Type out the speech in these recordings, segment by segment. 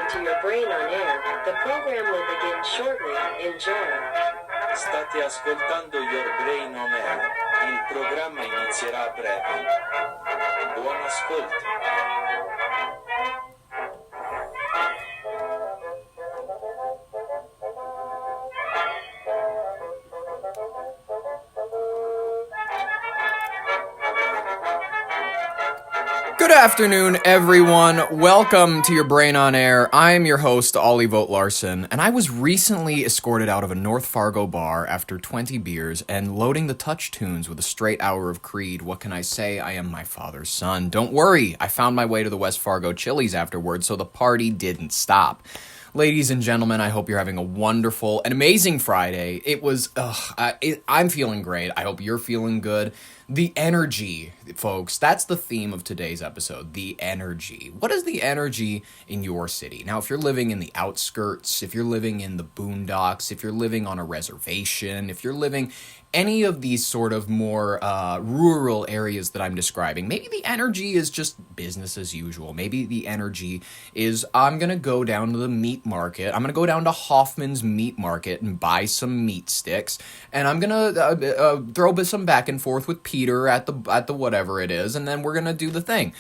to your brain on air. The program will begin shortly. Enjoy. State ascoltando Your Brain on Air. Il programma inizierà a breve. Buon ascolto. Good afternoon, everyone. Welcome to Your Brain on Air. I am your host, Ollie Vogt Larson, and I was recently escorted out of a North Fargo bar after 20 beers and loading the touch tunes with a straight hour of Creed. What can I say? I am my father's son. Don't worry, I found my way to the West Fargo Chili's afterwards, so the party didn't stop. Ladies and gentlemen, I hope you're having a wonderful and amazing Friday. I'm feeling great. I hope you're feeling good. The energy, folks, that's the theme of today's episode, the energy. What is the energy in your city? Now, if you're living in the outskirts, if you're living in the boondocks, if you're living on a reservation, if you're living any of these sort of more rural areas that I'm describing, maybe the energy is just business as usual. Maybe the energy is, I'm going to go down to the meat market. I'm going to go down to Hoffman's Meat Market and buy some meat sticks. And I'm going to throw some back and forth with Peter at the whatever it is. And then we're going to do the thing.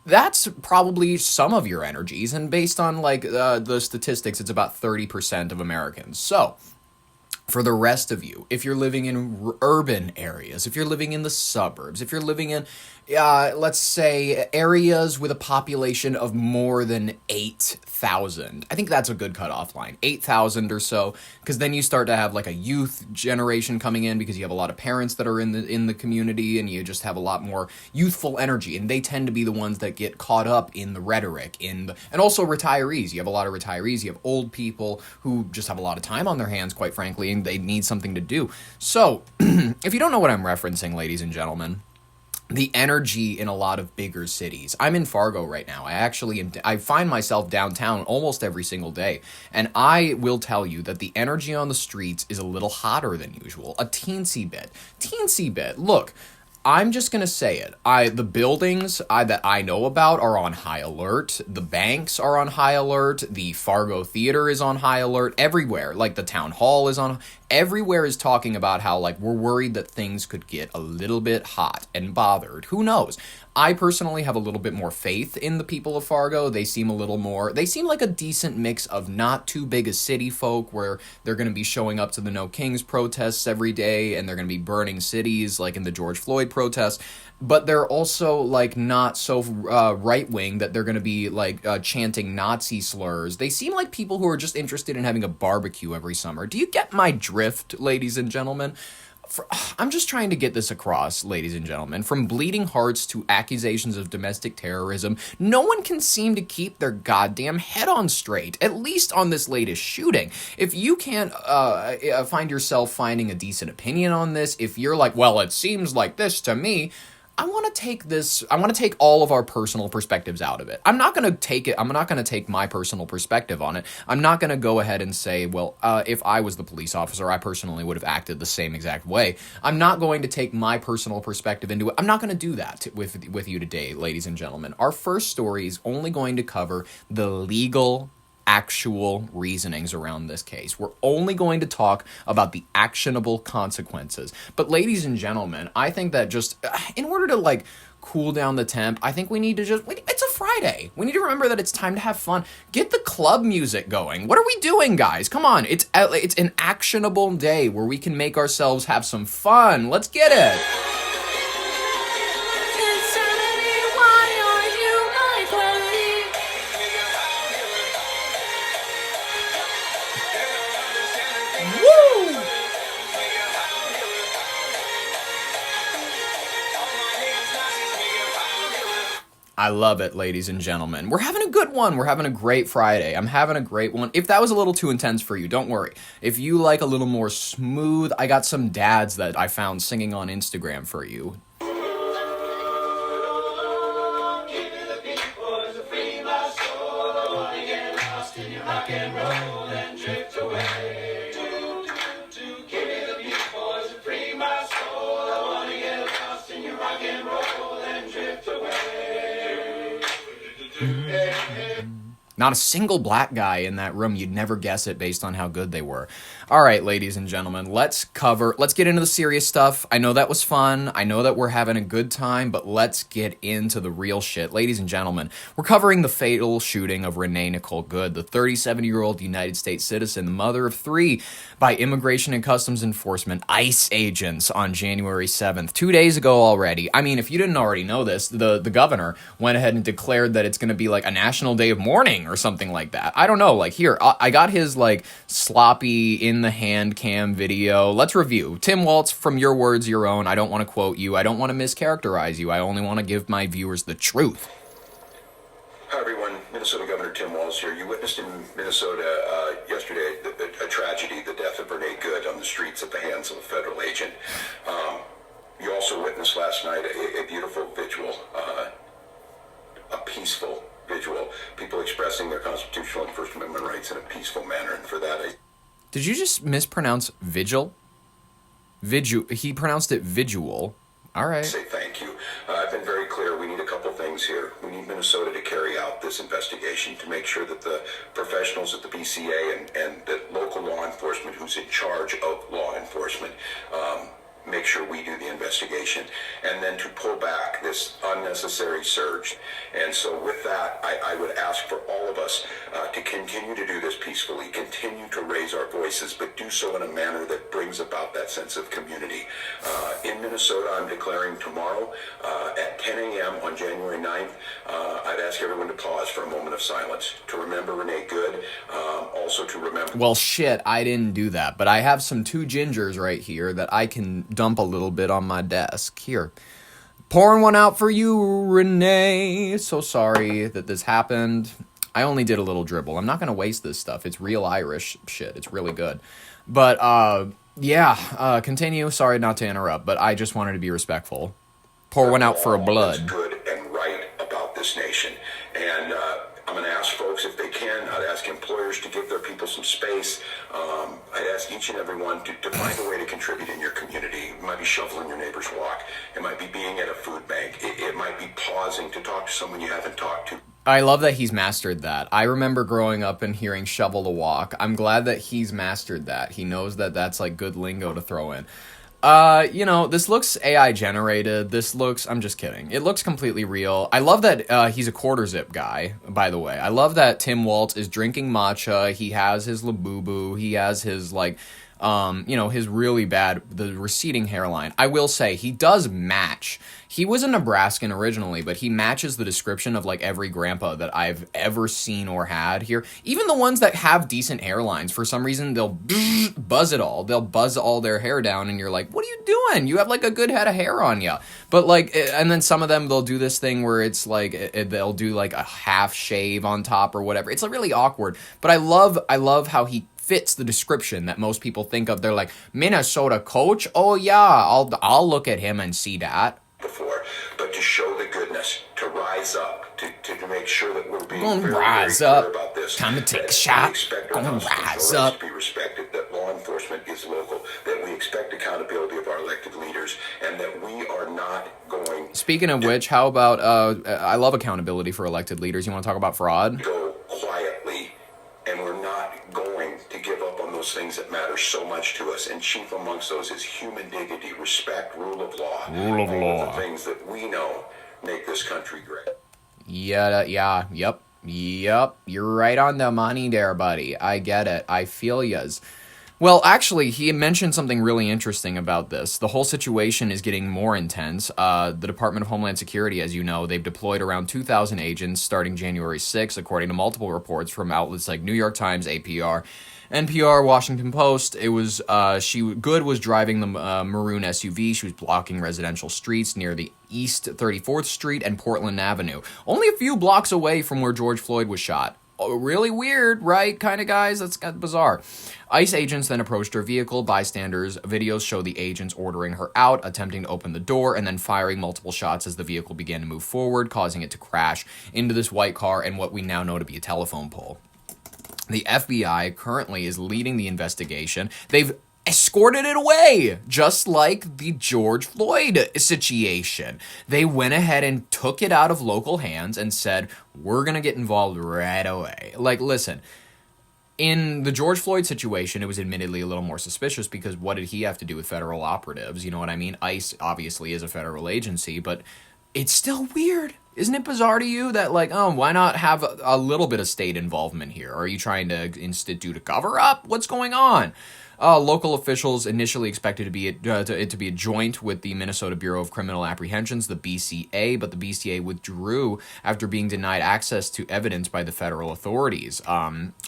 That's probably some of your energies. And based on the statistics, it's about 30% of Americans. So for the rest of you, if you're living in urban areas, if you're living in the suburbs, if you're living in, let's say, areas with a population of more than 8,000, I think that's a good cutoff line, 8,000 or so, because then you start to have like a youth generation coming in because you have a lot of parents that are in the community and you just have a lot more youthful energy, and they tend to be the ones that get caught up in the rhetoric, and also retirees. You have a lot of retirees, you have old people who just have a lot of time on their hands, quite frankly, and they need something to do. So, if you don't know what I'm referencing, ladies and gentlemen, the energy in a lot of bigger cities. I'm in Fargo right now. I find myself downtown almost every single day, and I will tell you that the energy on the streets is a little hotter than usual. A teensy bit. Look, I'm just going to say it. The buildings that I know about are on high alert. The banks are on high alert. The Fargo Theater is on high alert. Everywhere, like the town hall is on. Everywhere is talking about how we're worried that things could get a little bit hot and bothered. Who knows? I personally have a little bit more faith in the people of Fargo. They seem like a decent mix of not too big a city folk where they're going to be showing up to the No Kings protests every day and they're going to be burning cities like in the George Floyd protests. But they're also not so right-wing that they're going to be chanting Nazi slurs. They seem like people who are just interested in having a barbecue every summer. Do you get my drift, ladies and gentlemen? I'm just trying to get this across, ladies and gentlemen. From bleeding hearts to accusations of domestic terrorism, no one can seem to keep their goddamn head on straight, at least on this latest shooting. If you can't find yourself finding a decent opinion on this, if you're like, well, it seems like this to me, I want to take all of our personal perspectives out of it. I'm not going to take my personal perspective on it. I'm not going to go ahead and say, well, if I was the police officer, I personally would have acted the same exact way. I'm not going to take my personal perspective into it. I'm not going to do that with you today, ladies and gentlemen. Our first story is only going to cover the legal actual reasonings around this case. We're only going to talk about the actionable consequences. But ladies and gentlemen, I think that just in order to cool down the temp, I think we need to it's a Friday. We need to remember that it's time to have fun. Get the club music going. What are we doing, guys? Come on. It's an actionable day where we can make ourselves have some fun. Let's get it. I love it, ladies and gentlemen. We're having a good one. We're having a great Friday. I'm having a great one. If that was a little too intense for you, don't worry. If you like a little more smooth, I got some dads that I found singing on Instagram for you. Not a single black guy in that room. You'd never guess it based on how good they were. All right, ladies and gentlemen, let's get into the serious stuff. I know that was fun. I know that we're having a good time, but let's get into the real shit. Ladies and gentlemen, we're covering the fatal shooting of Renee Nicole Good, the 37-year-old United States citizen, the mother of 3, by Immigration and Customs Enforcement ICE agents on January 7th, 2 days ago already. I mean, if you didn't already know this, the governor went ahead and declared that it's going to be like a national day of mourning or something like that. I don't know. Like, here, I got his, like, sloppy in-the-hand cam video. Let's review. Tim Waltz, from your words, your own. I don't want to quote you. I don't want to mischaracterize you. I only want to give my viewers the truth. Hi, everyone. Minnesota Governor Tim Walz here. You witnessed in Minnesota yesterday a tragedy, the death of Renee Good on the streets at the hands of a federal agent. You also witnessed last night a beautiful vigil, a peaceful vigil, people expressing their constitutional and First Amendment rights in a peaceful manner, and for that Did you just mispronounce vigil? He pronounced it visual. All right. say thank you. I've been very clear. We need a couple things here. We need Minnesota to carry out this investigation to make sure that the professionals at the BCA and the local law enforcement who's in charge of law enforcement make sure we do the investigation, and then to pull back this unnecessary surge. And so with that, I would ask for all of us to continue to do this peacefully, continue to raise our voices, but do so in a manner that brings about that sense of community. In Minnesota, I'm declaring tomorrow at 10 a.m. on January 9th, I'd ask everyone to pause for a moment of silence to remember Renee Good, also to remember... Well, shit, I didn't do that, but I have some 2 gingers right here that I can dump a little bit on my desk. Here. Pouring one out for you, Renee. So sorry that this happened. I only did a little dribble. I'm not going to waste this stuff. It's real Irish shit. It's really good. But, continue. Sorry not to interrupt, but I just wanted to be respectful. Pour one out for a blood. Good and right about this nation. And I'm going to ask folks, if they can, I'd ask employers to give their people some space. I'd ask each and every one to find a way to contribute in your community. It might be shoveling your neighbor's walk. It might be being at a food bank. It might be pausing to talk to someone you haven't talked to. I love that he's mastered that. I remember growing up and hearing shovel the walk. I'm glad that he's mastered that. He knows that that's like good lingo to throw in. This looks AI generated. I'm just kidding. It looks completely real. I love that he's a quarter zip guy, by the way. I love that Tim Waltz is drinking matcha. He has his Labubu. He has his, his really bad, the receding hairline. I will say, he does match. He was a Nebraskan originally, but he matches the description of, like, every grandpa that I've ever seen or had here. Even the ones that have decent hairlines, for some reason, they'll buzz it all. They'll buzz all their hair down, and you're like, what are you doing? You have, like, a good head of hair on you. But, like, and then some of them, they'll do this thing where it's, like, they'll do, like, a half shave on top or whatever. It's, like, really awkward. But I love how he fits the description that most people think of. They're like, Minnesota coach? Oh, yeah, I'll look at him and see that. Before, but to show the goodness, to rise up, to make sure that we're being Gonna very, rise very clear up. about this. Time to take a that shot. We expect our Gonna constitutional rise rights up. to be respected, that law enforcement is local, that we expect accountability of our elected leaders, and that we are not going... Speaking of which, how about, I love accountability for elected leaders. You want to talk about fraud? ...go quietly, and we're not going to give up on those things that matter so much to us, and chief amongst those is human dignity, respect, rule of law. Rule of law. All of the things that we know make this country great. Yep. You're right on the money there, buddy. I get it. I feel yas. Well, actually, he mentioned something really interesting about this. The whole situation is getting more intense. The Department of Homeland Security, as you know, they've deployed around 2,000 agents starting January 6th, according to multiple reports from outlets like New York Times, APR, NPR, Washington Post. It was Good was driving the maroon SUV. She was blocking residential streets near the East 34th Street and Portland Avenue, only a few blocks away from where George Floyd was shot. Oh, really weird, right? Kind of, guys? That's kind of bizarre. ICE agents then approached her vehicle. Bystanders' videos show the agents ordering her out, attempting to open the door, and then firing multiple shots as the vehicle began to move forward, causing it to crash into this white car and what we now know to be a telephone pole. The FBI currently is leading the investigation. They've escorted it away, just like the George Floyd situation. They went ahead and took it out of local hands and said, we're going to get involved right away. Like, listen, in the George Floyd situation, it was admittedly a little more suspicious because what did he have to do with federal operatives? You know what I mean? ICE obviously is a federal agency, but it's still weird. Isn't it bizarre to you that, like, oh, why not have a little bit of state involvement here? Are you trying to institute a cover-up? What's going on? Local officials initially expected it to be a joint with the Minnesota Bureau of Criminal Apprehensions, the BCA, but the BCA withdrew after being denied access to evidence by the federal authorities.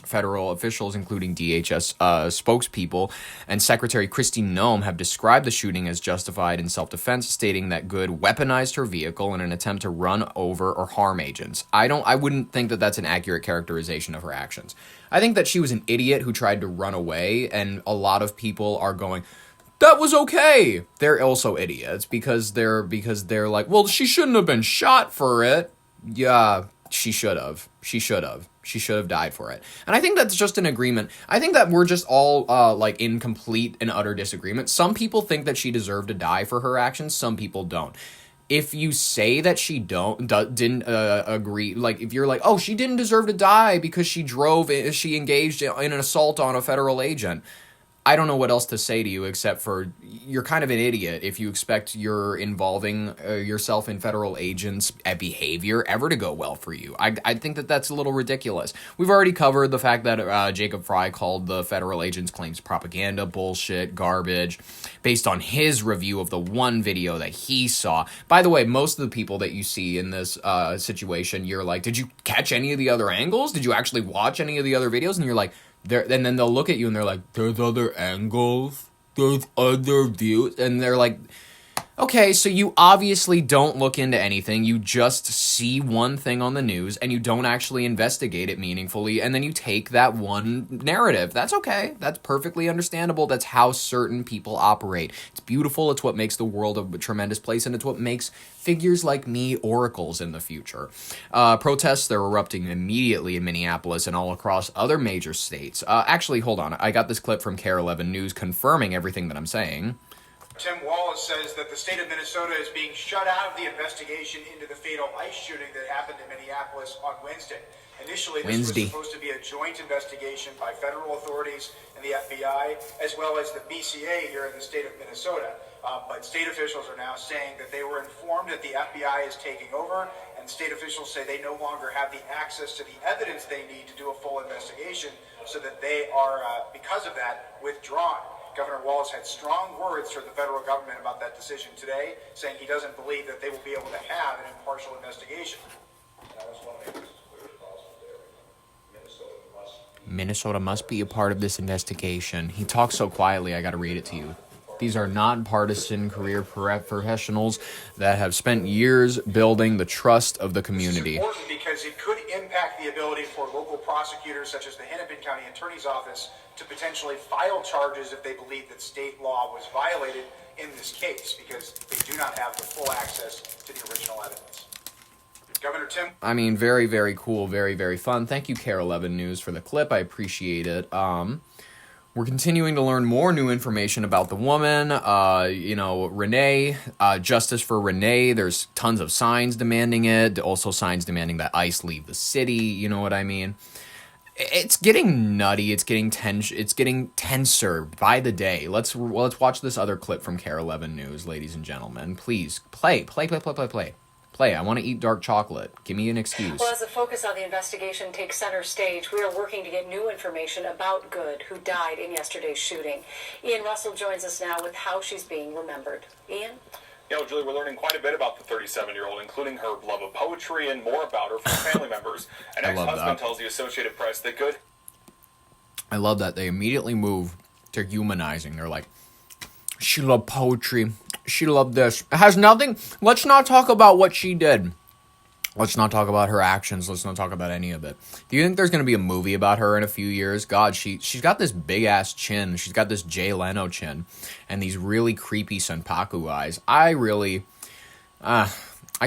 Federal officials, including DHS spokespeople and Secretary Kristi Noem, have described the shooting as justified in self-defense, stating that Good weaponized her vehicle in an attempt to run over or harm agents. I wouldn't think that that's an accurate characterization of her actions. I think that she was an idiot who tried to run away, and a lot of people are going, that was okay. They're also idiots because they're like, well, she shouldn't have been shot for it. Yeah, she should have. She should have died for it. And I think that's just an agreement. I think that we're just all like in complete and utter disagreement. Some people think that she deserved to die for her actions. Some people don't. If you say that she didn't agree, like if you're like, oh, she didn't deserve to die because she engaged in an assault on a federal agent, I don't know what else to say to you except for you're kind of an idiot if you expect you're involving yourself in federal agents' behavior ever to go well for you. I think that that's a little ridiculous. We've already covered the fact that Jacob Fry called the federal agents' claims propaganda, bullshit, garbage, based on his review of the one video that he saw. By the way, most of the people that you see in this situation, you're like, did you catch any of the other angles? Did you actually watch any of the other videos? And you're like, and then they'll look at you and they're like, there's other angles, there's other views, and they're like, okay, so you obviously don't look into anything, you just see one thing on the news, and you don't actually investigate it meaningfully, and then you take that one narrative. That's okay, that's perfectly understandable, that's how certain people operate. It's beautiful, it's what makes the world a tremendous place, and it's what makes figures like me oracles in the future. Protests, they're erupting immediately in Minneapolis and all across other major states. Actually, hold on, I got this clip from KARE 11 News confirming everything that I'm saying. Tim Wallace says that the state of Minnesota is being shut out of the investigation into the fatal ICE shooting that happened in Minneapolis on Wednesday. Initially, this was supposed to be a joint investigation by federal authorities and the FBI, as well as the BCA here in the state of Minnesota. But state officials are now saying that they were informed that the FBI is taking over, and state officials say they no longer have the access to the evidence they need to do a full investigation, so that they are, because of that, withdrawn. Governor Wallace had strong words for the federal government about that decision today, saying he doesn't believe that they will be able to have an impartial investigation. Minnesota must be a part of this investigation. He talks so quietly, I gotta read it to you. These are nonpartisan career professionals that have spent years building the trust of the community. This is important because it could impact the ability for local prosecutors, such as the Hennepin County Attorney's Office, to potentially file charges if they believe that state law was violated in this case, because they do not have the full access to the original evidence. Governor Tim? I mean, very, very cool, very, very fun. Thank you, KARE 11 News, for the clip. I appreciate it. We're continuing to learn more new information about the woman, Renee, justice for Renee. There's tons of signs demanding it, also signs demanding that ICE leave the city, you know what I mean? It's getting nutty, it's getting tenser by the day. Let's watch this other clip from KARE 11 News, ladies and gentlemen. Please, play. I want to eat dark chocolate. Give me an excuse. Well, as the focus on the investigation takes center stage, we are working to get new information about Good, who died in yesterday's shooting. Ian Russell joins us now with how she's being remembered. Ian? You know, Julie, we're learning quite a bit about the 37-year-old, including her love of poetry and more about her from family members. An ex-husband tells the Associated Press that Good... I love that. They immediately move to humanizing. They're like, she loved poetry. She loved this. It has nothing... Let's not talk about what she did. Let's not talk about her actions. Let's not talk about any of it. Do you think there's going to be a movie about her in a few years? God, she's got this big-ass chin. She's got this Jay Leno chin. And these really creepy Senpaku eyes. I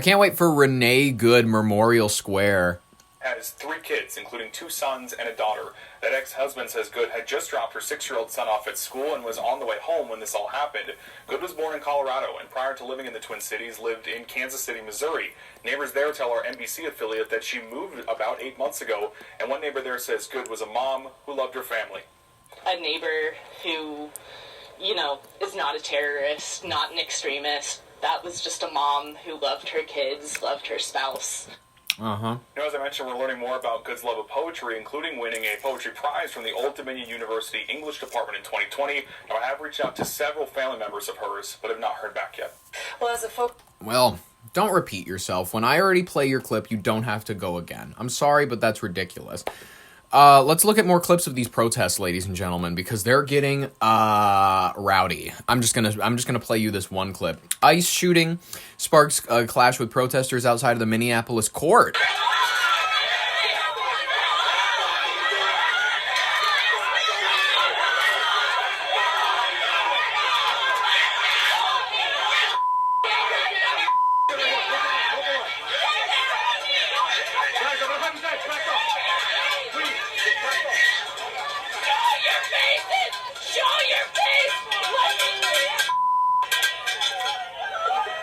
can't wait for Renee Good Memorial Square has 3 kids, including 2 sons and a daughter. That ex-husband says Good had just dropped her 6-year-old son off at school and was on the way home when this all happened. Good was born in Colorado and prior to living in the Twin Cities lived in Kansas City, Missouri. Neighbors there tell our NBC affiliate that she moved about 8 months ago, and one neighbor there says Good was a mom who loved her family. A neighbor who, is not a terrorist, not an extremist. That was just a mom who loved her kids, loved her spouse. As I mentioned, we're learning more about Good's love of poetry, including winning a poetry prize from the Old Dominion University English Department in 2020. Now, I have reached out to several family members of hers, but have not heard back yet. Well, don't repeat yourself. When I already play your clip, you don't have to go again. I'm sorry, but that's ridiculous. Let's look at more clips of these protests, ladies and gentlemen, because they're getting rowdy. I'm just gonna play you this one clip. ICE shooting sparks a clash with protesters outside of the Minneapolis court.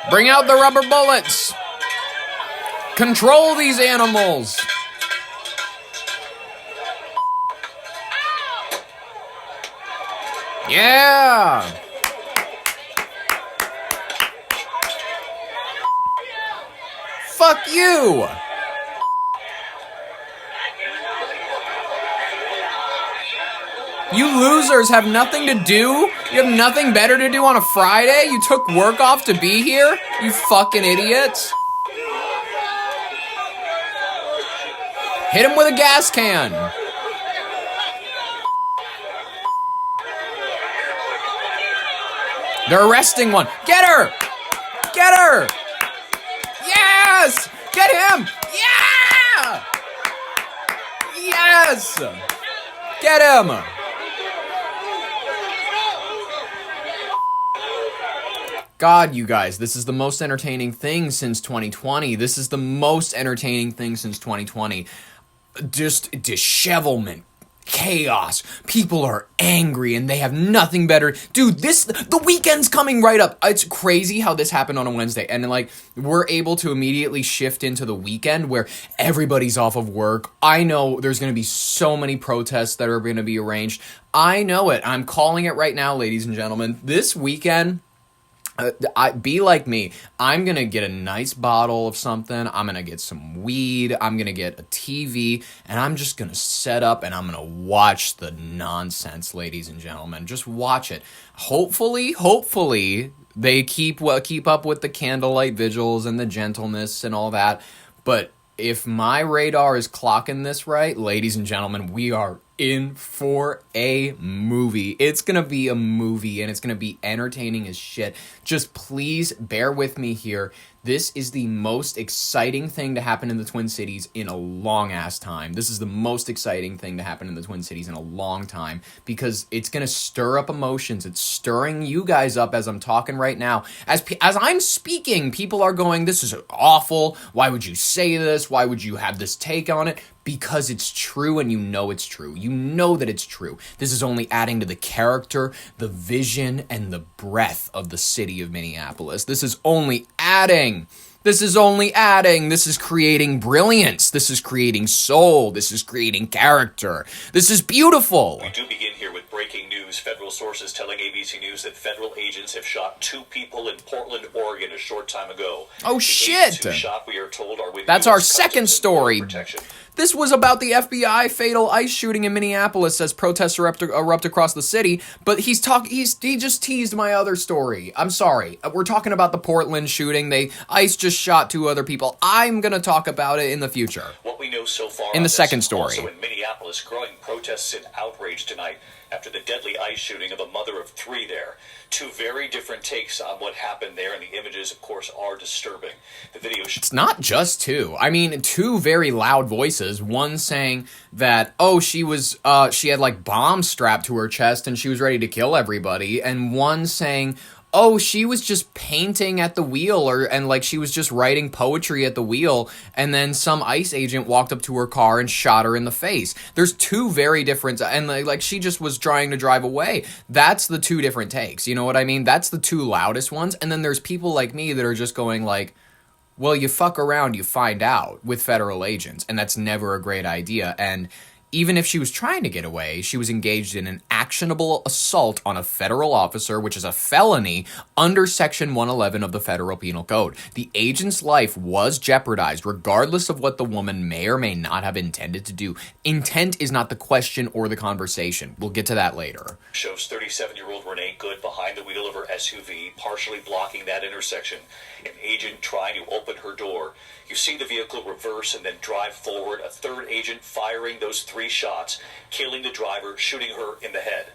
Bring out the rubber bullets! Control these animals! Yeah! Fuck you! You losers have nothing to do? You have nothing better to do on a Friday? You took work off to be here? You fucking idiots. Hit him with a gas can. They're arresting one. Get her! Get her! Yes! Get him! Yeah! Yes! Get him! God, you guys, this is the most entertaining thing since 2020. This is the most entertaining thing since 2020. Just dishevelment, chaos. People are angry and they have nothing better. Dude, the weekend's coming right up. It's crazy how this happened on a Wednesday. And we're able to immediately shift into the weekend where everybody's off of work. I know there's going to be so many protests that are going to be arranged. I know it. I'm calling it right now, ladies and gentlemen. This weekend, be like me. I'm going to get a nice bottle of something. I'm going to get some weed. I'm going to get a TV. And I'm just going to set up and I'm going to watch the nonsense, ladies and gentlemen. Just watch it. Hopefully, they keep up with the candlelight vigils and the gentleness and all that. But if my radar is clocking this right, ladies and gentlemen, we are in for a movie. It's gonna be a movie and it's gonna be entertaining as shit. Just please bear with me here. This is the most exciting thing to happen in the Twin Cities in a long ass time. This is the most exciting thing to happen in the Twin Cities in a long time because it's going to stir up emotions. It's stirring you guys up as I'm talking right now. As I'm speaking, people are going, this is awful. Why would you say this? Why would you have this take on it? Because it's true and you know it's true. You know that it's true. This is only adding to the character, the vision, and the breadth of the city of Minneapolis. This is only adding. This is creating brilliance. This is creating soul. This is creating character. This is beautiful. We do begin here with breaking news. Federal sources telling ABC News that federal agents have shot 2 people in Portland, Oregon a short time ago. Oh, shit. The shot, we are told, are with That's our second story. Protection. This was about the FBI fatal ICE shooting in Minneapolis as protests erupt across the city, but he just teased my other story. I'm sorry. We're talking about the Portland shooting. ICE just shot 2 other people. I'm going to talk about it in the future. What we know so far in the second story. Also in Minneapolis, growing protests and outrage tonight after the deadly ICE shooting of a mother of 3 there. 2 very different takes on what happened there, and the images, of course, are disturbing. The video... It's not just 2. I mean, 2 very loud voices. One saying that, she had bombs strapped to her chest and she was ready to kill everybody. And one saying, oh, she was just painting at the wheel, and like she was just writing poetry at the wheel, and then some ICE agent walked up to her car and shot her in the face. There's two very different, and like she just was trying to drive away. That's the two different takes. You know what I mean? That's the two loudest ones. And then there's people like me that are just going like, well, you fuck around, you find out with federal agents, and that's never a great idea. And even if she was trying to get away, she was engaged in an actionable assault on a federal officer, which is a felony under Section 111 of the Federal Penal Code. The agent's life was jeopardized, regardless of what the woman may or may not have intended to do. Intent is not the question or the conversation. We'll get to that later. Shows 37-year-old Renee Good behind the wheel of her SUV, partially blocking that intersection. An agent trying to open her door. You see the vehicle reverse and then drive forward. A third agent firing those 3 shots, killing the driver, shooting her in the head.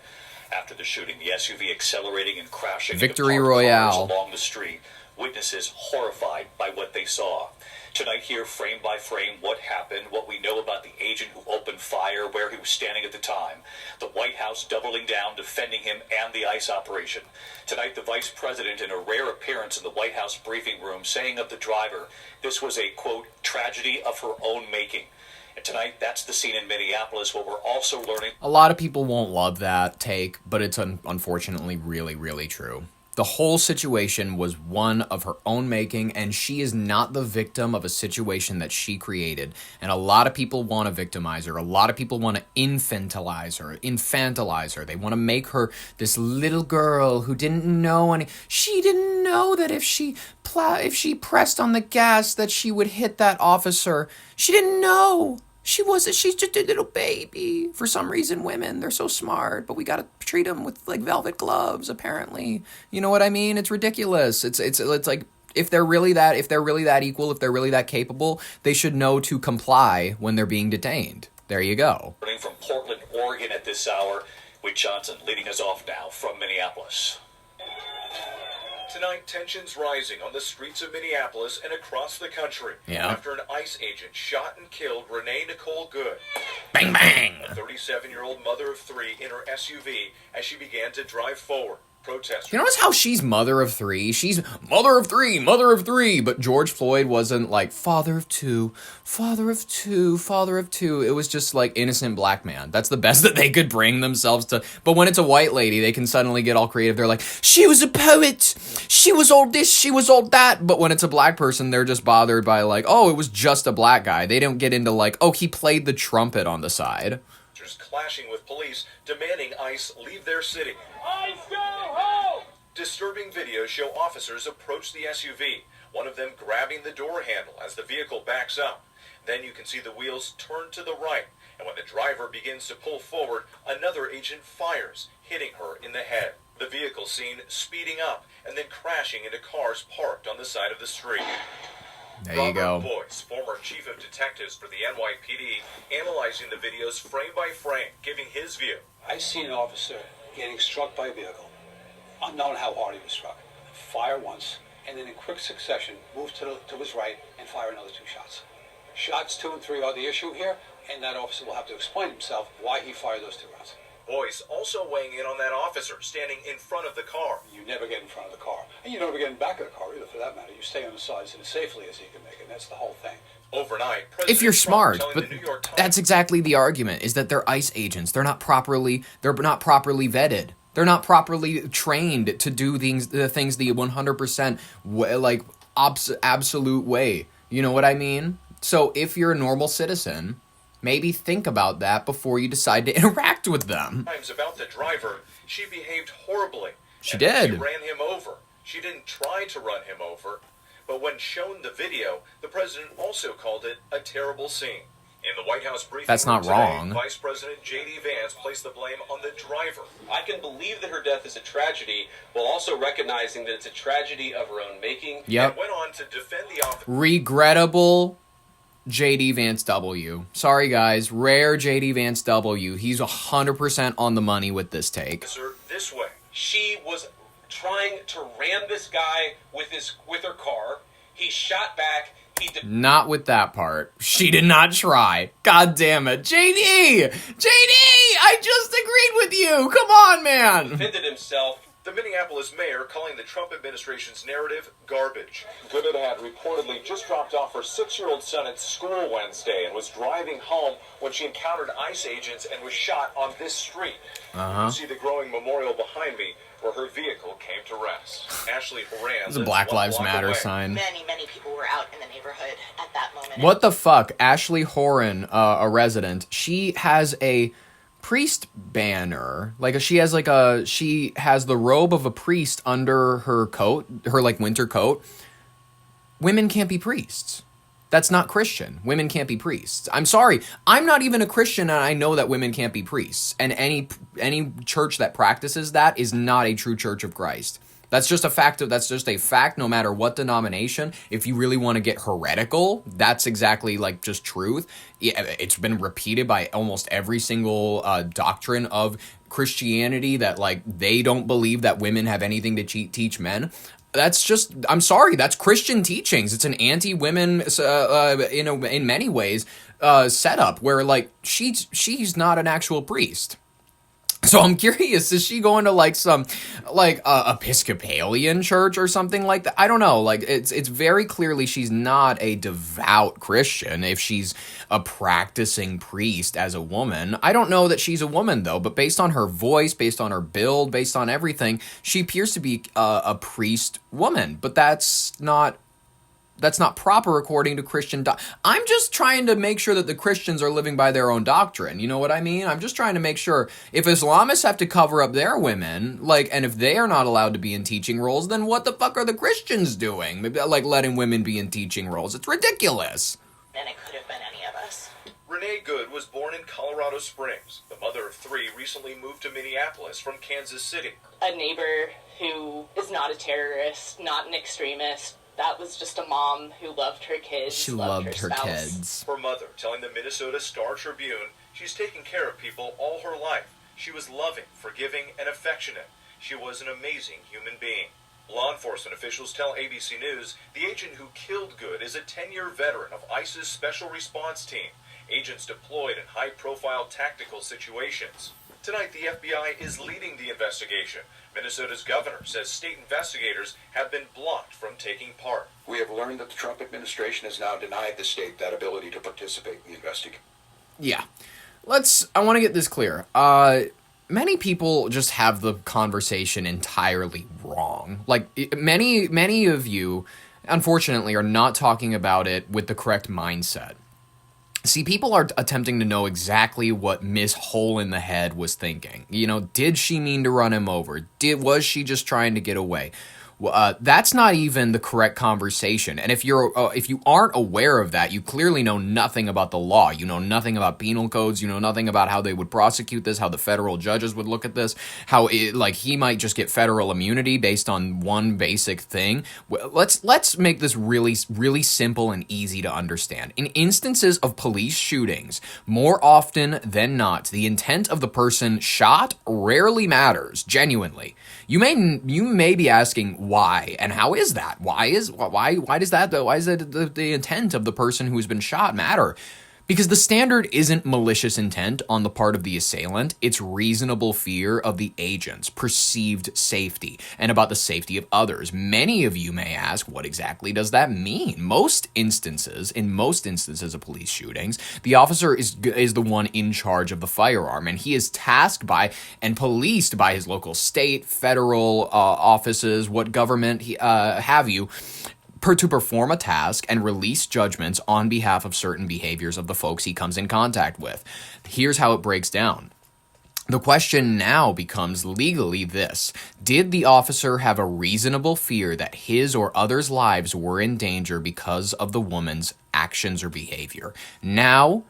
After the shooting, the SUV accelerating and crashing Victory into Royale cars along the street. Witnesses horrified by what they saw. Tonight here, frame by frame, what happened, what we know about the agent who opened fire, where he was standing at the time. The White House doubling down, defending him and the ICE operation. Tonight, the Vice President, in a rare appearance in the White House briefing room, saying of the driver, this was a, quote, tragedy of her own making. And tonight, that's the scene in Minneapolis where we're also learning. A lot of people won't love that take, but it's unfortunately really, really true. The whole situation was one of her own making, and she is not the victim of a situation that she created. And a lot of people want to victimize her. A lot of people want to infantilize her. They want to make her this little girl who didn't know any. She didn't know that if she pressed on the gas that she would hit that officer. She didn't know. She's just a little baby. For some reason, women, they're so smart, but we gotta treat them with like velvet gloves, apparently. You know what I mean? It's ridiculous. It's like, if they're really that equal, if they're really that capable, they should know to comply when they're being detained. There you go. From Portland, Oregon at this hour, with Johnson leading us off now from Minneapolis. Tonight, tensions rising on the streets of Minneapolis and across the country after an ICE agent shot and killed Renee Nicole Good. Bang, bang! A 37-year-old mother of 3 in her SUV as she began to drive forward. Protesters. You notice how she's mother of 3? She's mother of 3, but George Floyd wasn't like father of 2. It was just like innocent black man. That's the best that they could bring themselves to. But when it's a white lady, they can suddenly get all creative. They're like, she was a poet. She was all this, she was all that. But when it's a black person, they're just bothered by like, oh, it was just a black guy. They don't get into like, oh, he played the trumpet on the side. Clashing with police, demanding ICE leave their city. ICE go home! Disturbing videos show officers approach the SUV, one of them grabbing the door handle as the vehicle backs up. Then you can see the wheels turn to the right, and when the driver begins to pull forward, another agent fires, hitting her in the head. The vehicle seen speeding up and then crashing into cars parked on the side of the street. There you go. Robert Boyce, former chief of detectives for the NYPD, analyzing the videos frame by frame, giving his view. I seen an officer getting struck by a vehicle, unknown how hard he was struck, fire once, and then in quick succession move to his right and fire another 2 shots. Shots 2 and 3 are the issue here, and that officer will have to explain himself why he fired those 2 rounds. Boyce also weighing in on that officer standing in front of the car. You never get in front of the car. And you never get in back of the car either, for that matter. You stay on the sides as safely as you can make it. That's the whole thing. Overnight, if you're smart, but that's exactly the argument, is that they're ICE agents. They're not properly vetted. They're not properly trained to do the things the 100% like absolute way. You know what I mean? So if you're a normal citizen, maybe think about that before you decide to interact with them. About the driver, she behaved horribly. She did. She ran him over. She didn't try to run him over. But when shown the video, the president also called it a terrible scene. In the White House briefing That's not today, wrong. Vice President J.D. Vance placed the blame on the driver. I can believe that her death is a tragedy, while also recognizing that it's a tragedy of her own making. Yep. And went on to defend the officer. Regrettable J.D. Vance W. Sorry, guys. Rare J.D. Vance W. He's 100% on the money with this take. This way. She was trying to ram this guy with her car. He shot back. Not with that part. She did not try. God damn it. JD! I just agreed with you! Come on, man! Defended himself The Minneapolis mayor calling the Trump administration's narrative garbage. Goodett had reportedly just dropped off her 6-year-old son at school Wednesday and was driving home when she encountered ICE agents and was shot on this street. You can see the growing memorial behind me where her vehicle came to rest. Ashley Horan. It's a Black Lives Matter sign. Many people were out in the neighborhood at that moment. What the fuck? Ashley Horan, a resident, she has a priest banner. She has the robe of a priest under her coat, her winter coat. Women can't be priests. That's not Christian. Women can't be priests. I'm sorry. I'm not even a Christian, and I know that women can't be priests. And any church that practices that is not a true Church of Christ. That's just a fact. That's just a fact. No matter what denomination, if you really want to get heretical, that's exactly just truth. It's been repeated by almost every single doctrine of Christianity that they don't believe that women have anything to teach men. That's just, I'm sorry, that's Christian teachings. It's an anti-women, in many ways, setup where she's not an actual priest. So I'm curious, is she going to some Episcopalian church or something like that? I don't know. It's very clearly she's not a devout Christian if she's a practicing priest as a woman. I don't know that she's a woman though, but based on her voice, based on her build, based on everything, she appears to be a priest woman. But that's not proper according to Christian I'm just trying to make sure that the Christians are living by their own doctrine. You know what I mean? I'm just trying to make sure if Islamists have to cover up their women, and if they are not allowed to be in teaching roles, then what the fuck are the Christians doing? Letting women be in teaching roles. It's ridiculous. And it could have been any of us. Renee Good was born in Colorado Springs. The mother of 3 recently moved to Minneapolis from Kansas City. A neighbor who is not a terrorist, not an extremist. That was just a mom who loved her kids. She loved her spouse. kids. Her mother telling the Minnesota Star-Tribune she's taken care of people all her life. She was loving, forgiving, and affectionate. She was an amazing human being. Law enforcement officials tell ABC News the agent who killed Good is a 10-year veteran of ICE's Special Response Team, agents deployed in high-profile tactical situations. Tonight, the FBI is leading the investigation. Minnesota's governor says state investigators have been blocked from taking part. We have learned that the Trump administration has now denied the state that ability to participate in the investigation. Yeah. I want to get this clear. Many people just have the conversation entirely wrong. Many of you, unfortunately, are not talking about it with the correct mindset. See, people are attempting to know exactly what Miss Hole in the Head was thinking. Did she mean to run him over? Was she just trying to get away? That's not even the correct conversation. And if you aren't aware of that, you clearly know nothing about the law. You know nothing about penal codes. You know nothing about how they would prosecute this, how the federal judges would look at this, how he might just get federal immunity based on one basic thing. Let's make this really, really simple and easy to understand. In instances of police shootings, more often than not, the intent of the person shot rarely matters, genuinely. You may be asking why, and how is that? Why does that though? Why does the intent of the person who's been shot matter? Because the standard isn't malicious intent on the part of the assailant, it's reasonable fear of the agent's perceived safety and about the safety of others. Many of you may ask, what exactly does that mean? In most instances of police shootings, the officer is the one in charge of the firearm, and he is tasked by and policed by his local state, federal offices, what government have you, to perform a task and release judgments on behalf of certain behaviors of the folks he comes in contact with. Here's how it breaks down. The question now becomes legally this: did the officer have a reasonable fear that his or others' lives were in danger because of the woman's actions or behavior? Now,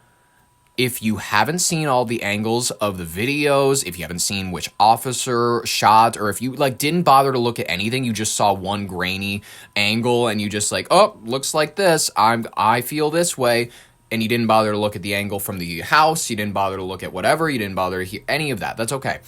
if you haven't seen all the angles of the videos, if you haven't seen which officer shot, or if you didn't bother to look at anything, you just saw one grainy angle and you just looks like this, I feel this way, and you didn't bother to look at the angle from the house, you didn't bother to look at whatever, you didn't bother to hear any of that, that's okay.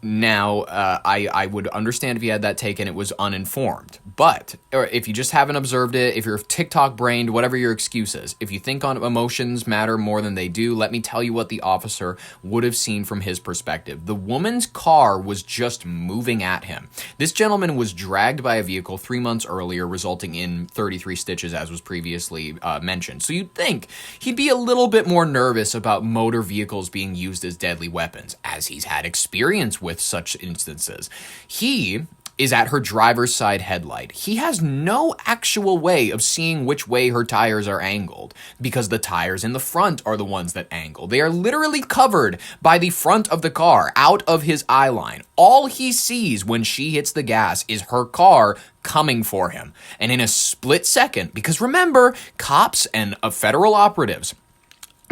Now, I would understand if you had that take and it was uninformed. But if you just haven't observed it, if you're TikTok brained, whatever your excuse is, if you think on emotions matter more than they do, let me tell you what the officer would have seen from his perspective. The woman's car was just moving at him. This gentleman was dragged by a vehicle 3 months earlier, resulting in 33 stitches, as was previously mentioned. So you'd think he'd be a little bit more nervous about motor vehicles being used as deadly weapons, as he's had experience with such instances. He is at her driver's side headlight. He has no actual way of seeing which way her tires are angled, because the tires in the front are the ones that angle. They are literally covered by the front of the car, out of his eye line. All he sees when she hits the gas is her car coming for him. And in a split second, because remember, cops and federal operatives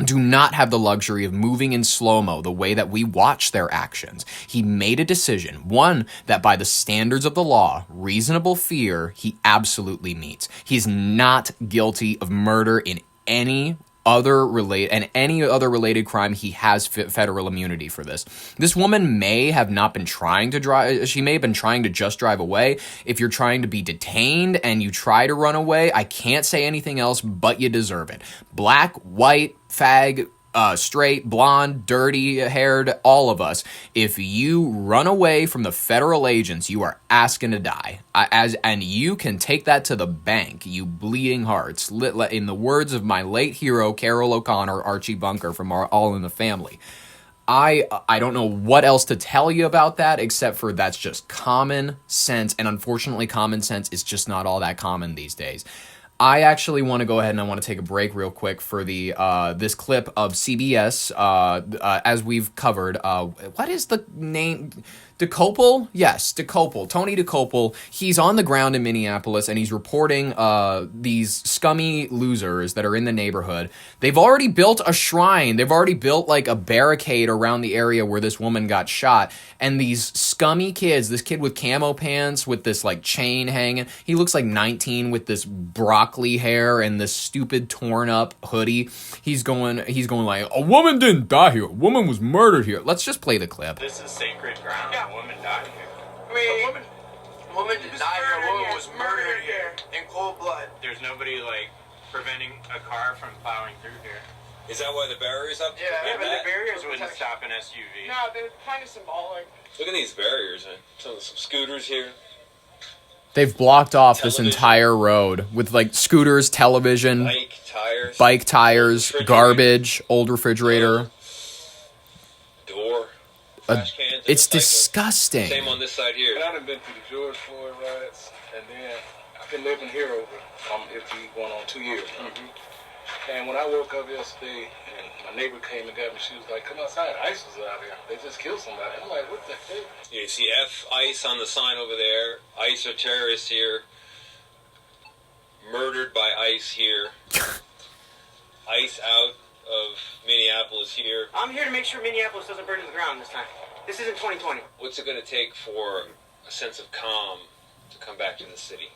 do not have the luxury of moving in slow-mo the way that we watch their actions. He made a decision, one that by the standards of the law, reasonable fear, he absolutely meets. He's not guilty of murder in any other related crime. He has federal immunity for this. This woman may have not been trying to drive. She may have been trying to just drive away. If you're trying to be detained and you try to run away, I can't say anything else, but you deserve it. Black, white, fag, straight, blonde, dirty-haired, all of us. If you run away from the federal agents, you are asking to die. And you can take that to the bank, you bleeding hearts. In the words of my late hero, Carol O'Connor, Archie Bunker from All in the Family. I don't know what else to tell you about that, except for that's just common sense. And unfortunately, common sense is just not all that common these days. I actually want to go ahead and I want to take a break real quick for the this clip of CBS, as we've covered. What is the name? DeCopel? Yes, DeCopel. Tony DeCopel. He's on the ground in Minneapolis, and he's reporting these scummy losers that are in the neighborhood. They've already built a shrine. They've already built like a barricade around the area where this woman got shot. And these scummy kids, this kid with camo pants with this like chain hanging, he looks like 19 with this broccoli hair and this stupid torn up hoodie. He's going like, a woman didn't die here. A woman was murdered here. Let's just play the clip. This is sacred ground. Yeah. A woman died here. I mean, a woman didn't die here. A woman was murdered here in cold blood. There's nobody like preventing a car from plowing through here. Is that why the barrier's up? Yeah, but the barriers wouldn't stop an SUV. No, they're kind of symbolic. Look at these barriers, man. Some scooters here. They've blocked off this entire road with like scooters, television, bike tires, garbage, old refrigerator. Door. It's disgusting. Same on this side here. I done been through the George Floyd riots, and then I've been living here over, it'll be going on 2 years. And when I woke up yesterday, and my neighbor came and got me, she was like, come outside, ICE was out here. They just killed somebody. I'm like, what the heck? Yeah, you see F ICE on the sign over there. ICE are terrorists here. Murdered by ICE here. ICE out of Minneapolis here. I'm here to make sure Minneapolis doesn't burn to the ground this time. This isn't 2020. What's it going to take for a sense of calm to come back to the city?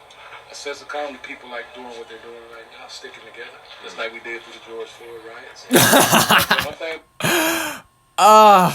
A sense of calm to people like doing what they're doing right now, sticking together, just like we did through the George Floyd riots.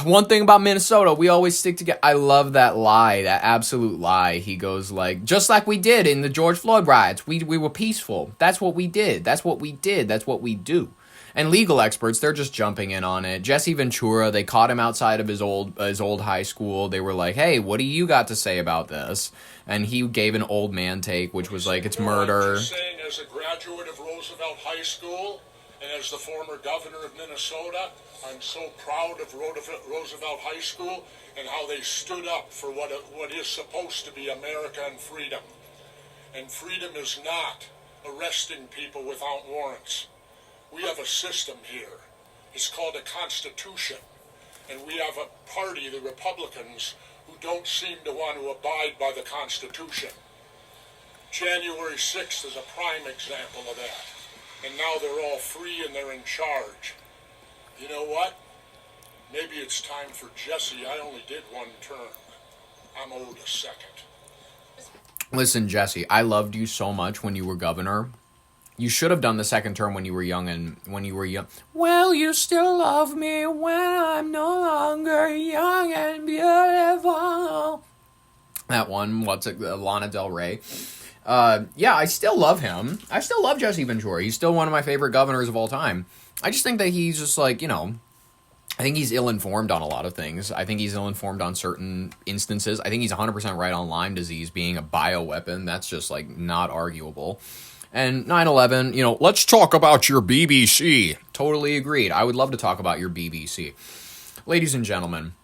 One thing about Minnesota, we always stick together. I love that lie, that absolute lie. He goes like, just like we did in the George Floyd riots. We were peaceful. That's what we did. That's what we did. That's what we do. And legal experts, they're just jumping in on it. Jesse Ventura, they caught him outside of his old high school. They were like, hey, what do you got to say about this? And he gave an old man take, which was like, it's murder. I'm saying, as a graduate of Roosevelt High School and as the former governor of Minnesota, I'm so proud of Roosevelt High School and how they stood up for what is supposed to be America and freedom. And freedom is not arresting people without warrants. We have a system here. It's called a Constitution. And we have a party, the Republicans, who don't seem to want to abide by the Constitution. January 6th is a prime example of that. And now they're all free and they're in charge. You know what? Maybe it's time for Jesse. I only did one term. I'm owed a second. Listen, Jesse, I loved you so much when you were governor. You should have done the second term when you were young and when you were young. Will you still love me when I'm no longer young and beautiful? That one, Lana Del Rey. Yeah, I still love him. I still love Jesse Ventura. He's still one of my favorite governors of all time. I just think that he's just like, you know, I think he's ill-informed on a lot of things. I think he's ill-informed on certain instances. I think he's 100% right on Lyme disease being a bioweapon. That's just, like, not arguable. And 9/11, you know, let's talk about your BBC. Totally agreed. I would love to talk about your BBC. Ladies and gentlemen,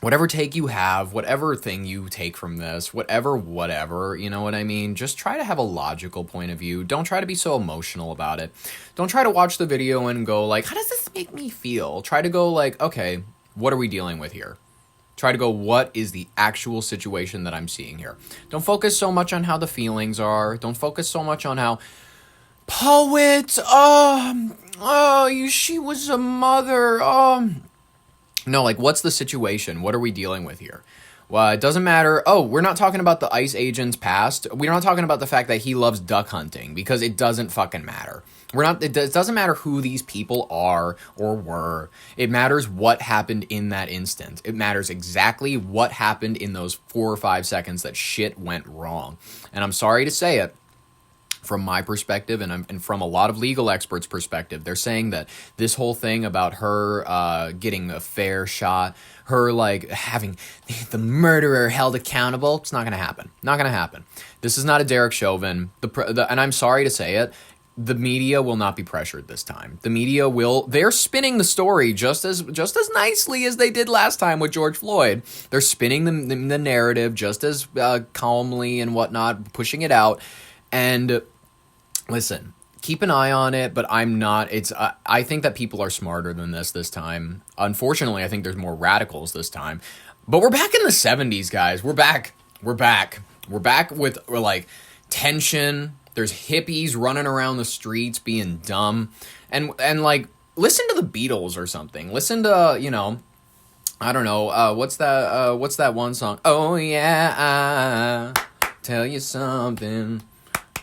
whatever take you have, whatever thing you take from this, whatever, you know what I mean? Just try to have a logical point of view. Don't try to be so emotional about it. Don't try to watch the video and go like, how does this make me feel? Try to go like, okay, what are we dealing with here? Try to go, what is the actual situation that I'm seeing here? Don't focus so much on how the feelings are. Don't focus so much on how, poet, she was a mother, No, like, what's the situation? What are we dealing with here? Well, it doesn't matter. Oh, we're not talking about the ICE agent's past. We're not talking about the fact that he loves duck hunting, because it doesn't fucking matter. It doesn't matter who these people are or were. It matters what happened in that instant. It matters exactly what happened in those 4 or 5 seconds that shit went wrong. And I'm sorry to say it, from my perspective and from a lot of legal experts' perspective, they're saying that this whole thing about her getting a fair shot, her like having the murderer held accountable, it's not going to happen. Not going to happen. This is not a Derek Chauvin. And I'm sorry to say it, the media will not be pressured this time. The media they're spinning the story just as nicely as they did last time with George Floyd. They're spinning the narrative just as calmly and whatnot, pushing it out. And listen, keep an eye on it, but I'm not. I think that people are smarter than this time. Unfortunately, I think there's more radicals this time. But we're back in the 70s, guys. We're back. We're back with like tension. There's hippies running around the streets being dumb. And like, listen to the Beatles or something. Listen to, you know, I don't know, what's that one song? Oh yeah, tell you something.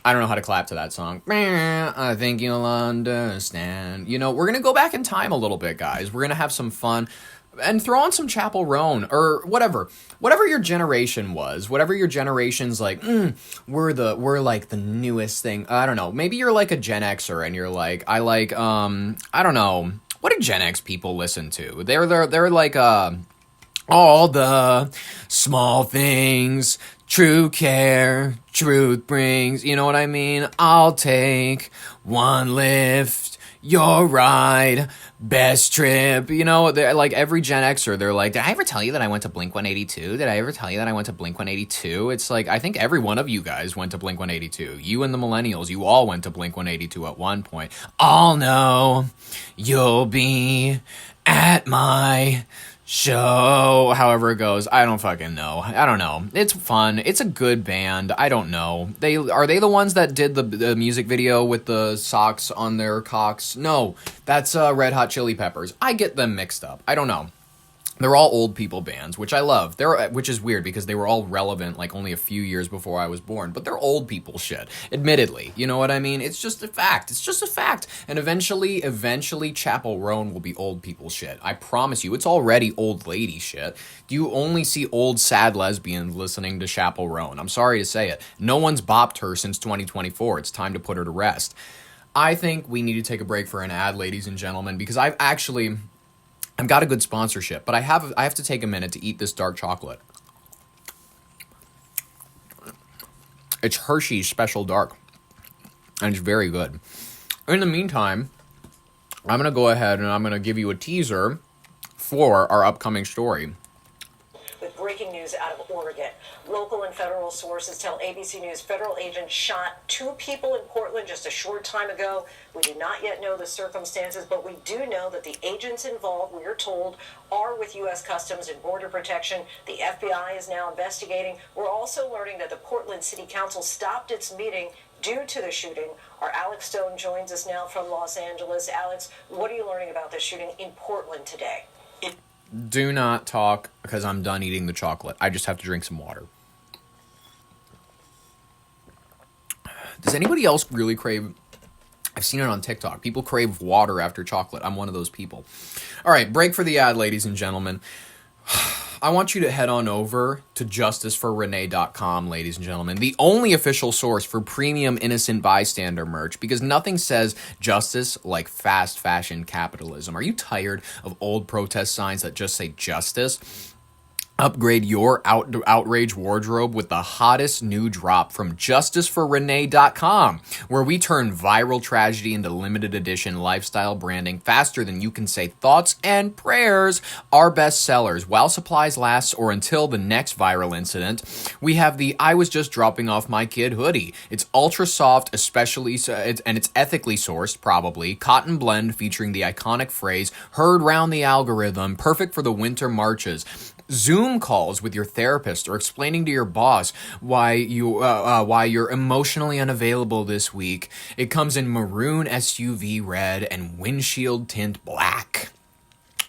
I don't know how to clap to that song. I think you'll understand. You know, we're going to go back in time a little bit, guys. We're going to have some fun and throw on some Chapel Roan or whatever your generation was, whatever your generation's like, we're like the newest thing. I don't know. Maybe you're like a Gen Xer and you're like, I don't know. What do Gen X people listen to? They're like, all the small things, true care, truth brings, you know what I mean? I'll take one lift, your ride, best trip, you know, they're like every Gen Xer, they're like, did I ever tell you that I went to Blink-182? Did I ever tell you that I went to Blink-182? It's like, I think every one of you guys went to Blink-182. You and the millennials, you all went to Blink-182 at one point. I'll know you'll be at my show, however it goes. I don't fucking know. I don't know. It's fun. It's a good band. I don't know. Are they the ones that did the music video with the socks on their cocks? No, that's Red Hot Chili Peppers. I get them mixed up. I don't know. They're all old people bands, which I love. Which is weird because they were all relevant like only a few years before I was born. But they're old people shit, admittedly. You know what I mean? It's just a fact. It's just a fact. And eventually Chapel Roan will be old people shit. I promise you, it's already old lady shit. You only see old sad lesbians listening to Chapel Roan. I'm sorry to say it. No one's bopped her since 2024. It's time to put her to rest. I think we need to take a break for an ad, ladies and gentlemen, because I've got a good sponsorship, but I have to take a minute to eat this dark chocolate. It's Hershey's Special Dark, and it's very good. In the meantime, I'm going to go ahead and I'm going to give you a teaser for our upcoming story. With breaking news out of Oregon, local and federal sources tell ABC News federal agents shot 2 people in Portland just a short time ago. We do not yet know the circumstances, but we do know that the agents involved, we are told, are with U.S. Customs and Border Protection. The FBI is now investigating. We're also learning that the Portland City Council stopped its meeting due to the shooting. Our Alex Stone joins us now from Los Angeles. Alex, what are you learning about the shooting in Portland today? Do not talk because I'm done eating the chocolate. I just have to drink some water. Does anybody else really crave I've seen it on TikTok. People crave water after chocolate. I'm one of those people. All right, break for the ad, ladies and gentlemen. I want you to head on over to justiceforrenee.com, ladies and gentlemen, the only official source for premium innocent bystander merch, because nothing says justice like fast fashion capitalism. Are you tired of old protest signs that just say justice? Upgrade your outrage wardrobe with the hottest new drop from justiceforrenee.com, where we turn viral tragedy into limited edition lifestyle branding faster than you can say thoughts and prayers. Our best sellers, while supplies last or until the next viral incident, we have the I was just dropping off my kid hoodie. It's ultra soft, and it's ethically sourced, probably, cotton blend featuring the iconic phrase, heard round the algorithm, perfect for the winter marches. Zoom calls with your therapist or explaining to your boss why you're emotionally unavailable this week. It comes in maroon SUV red and windshield tint black.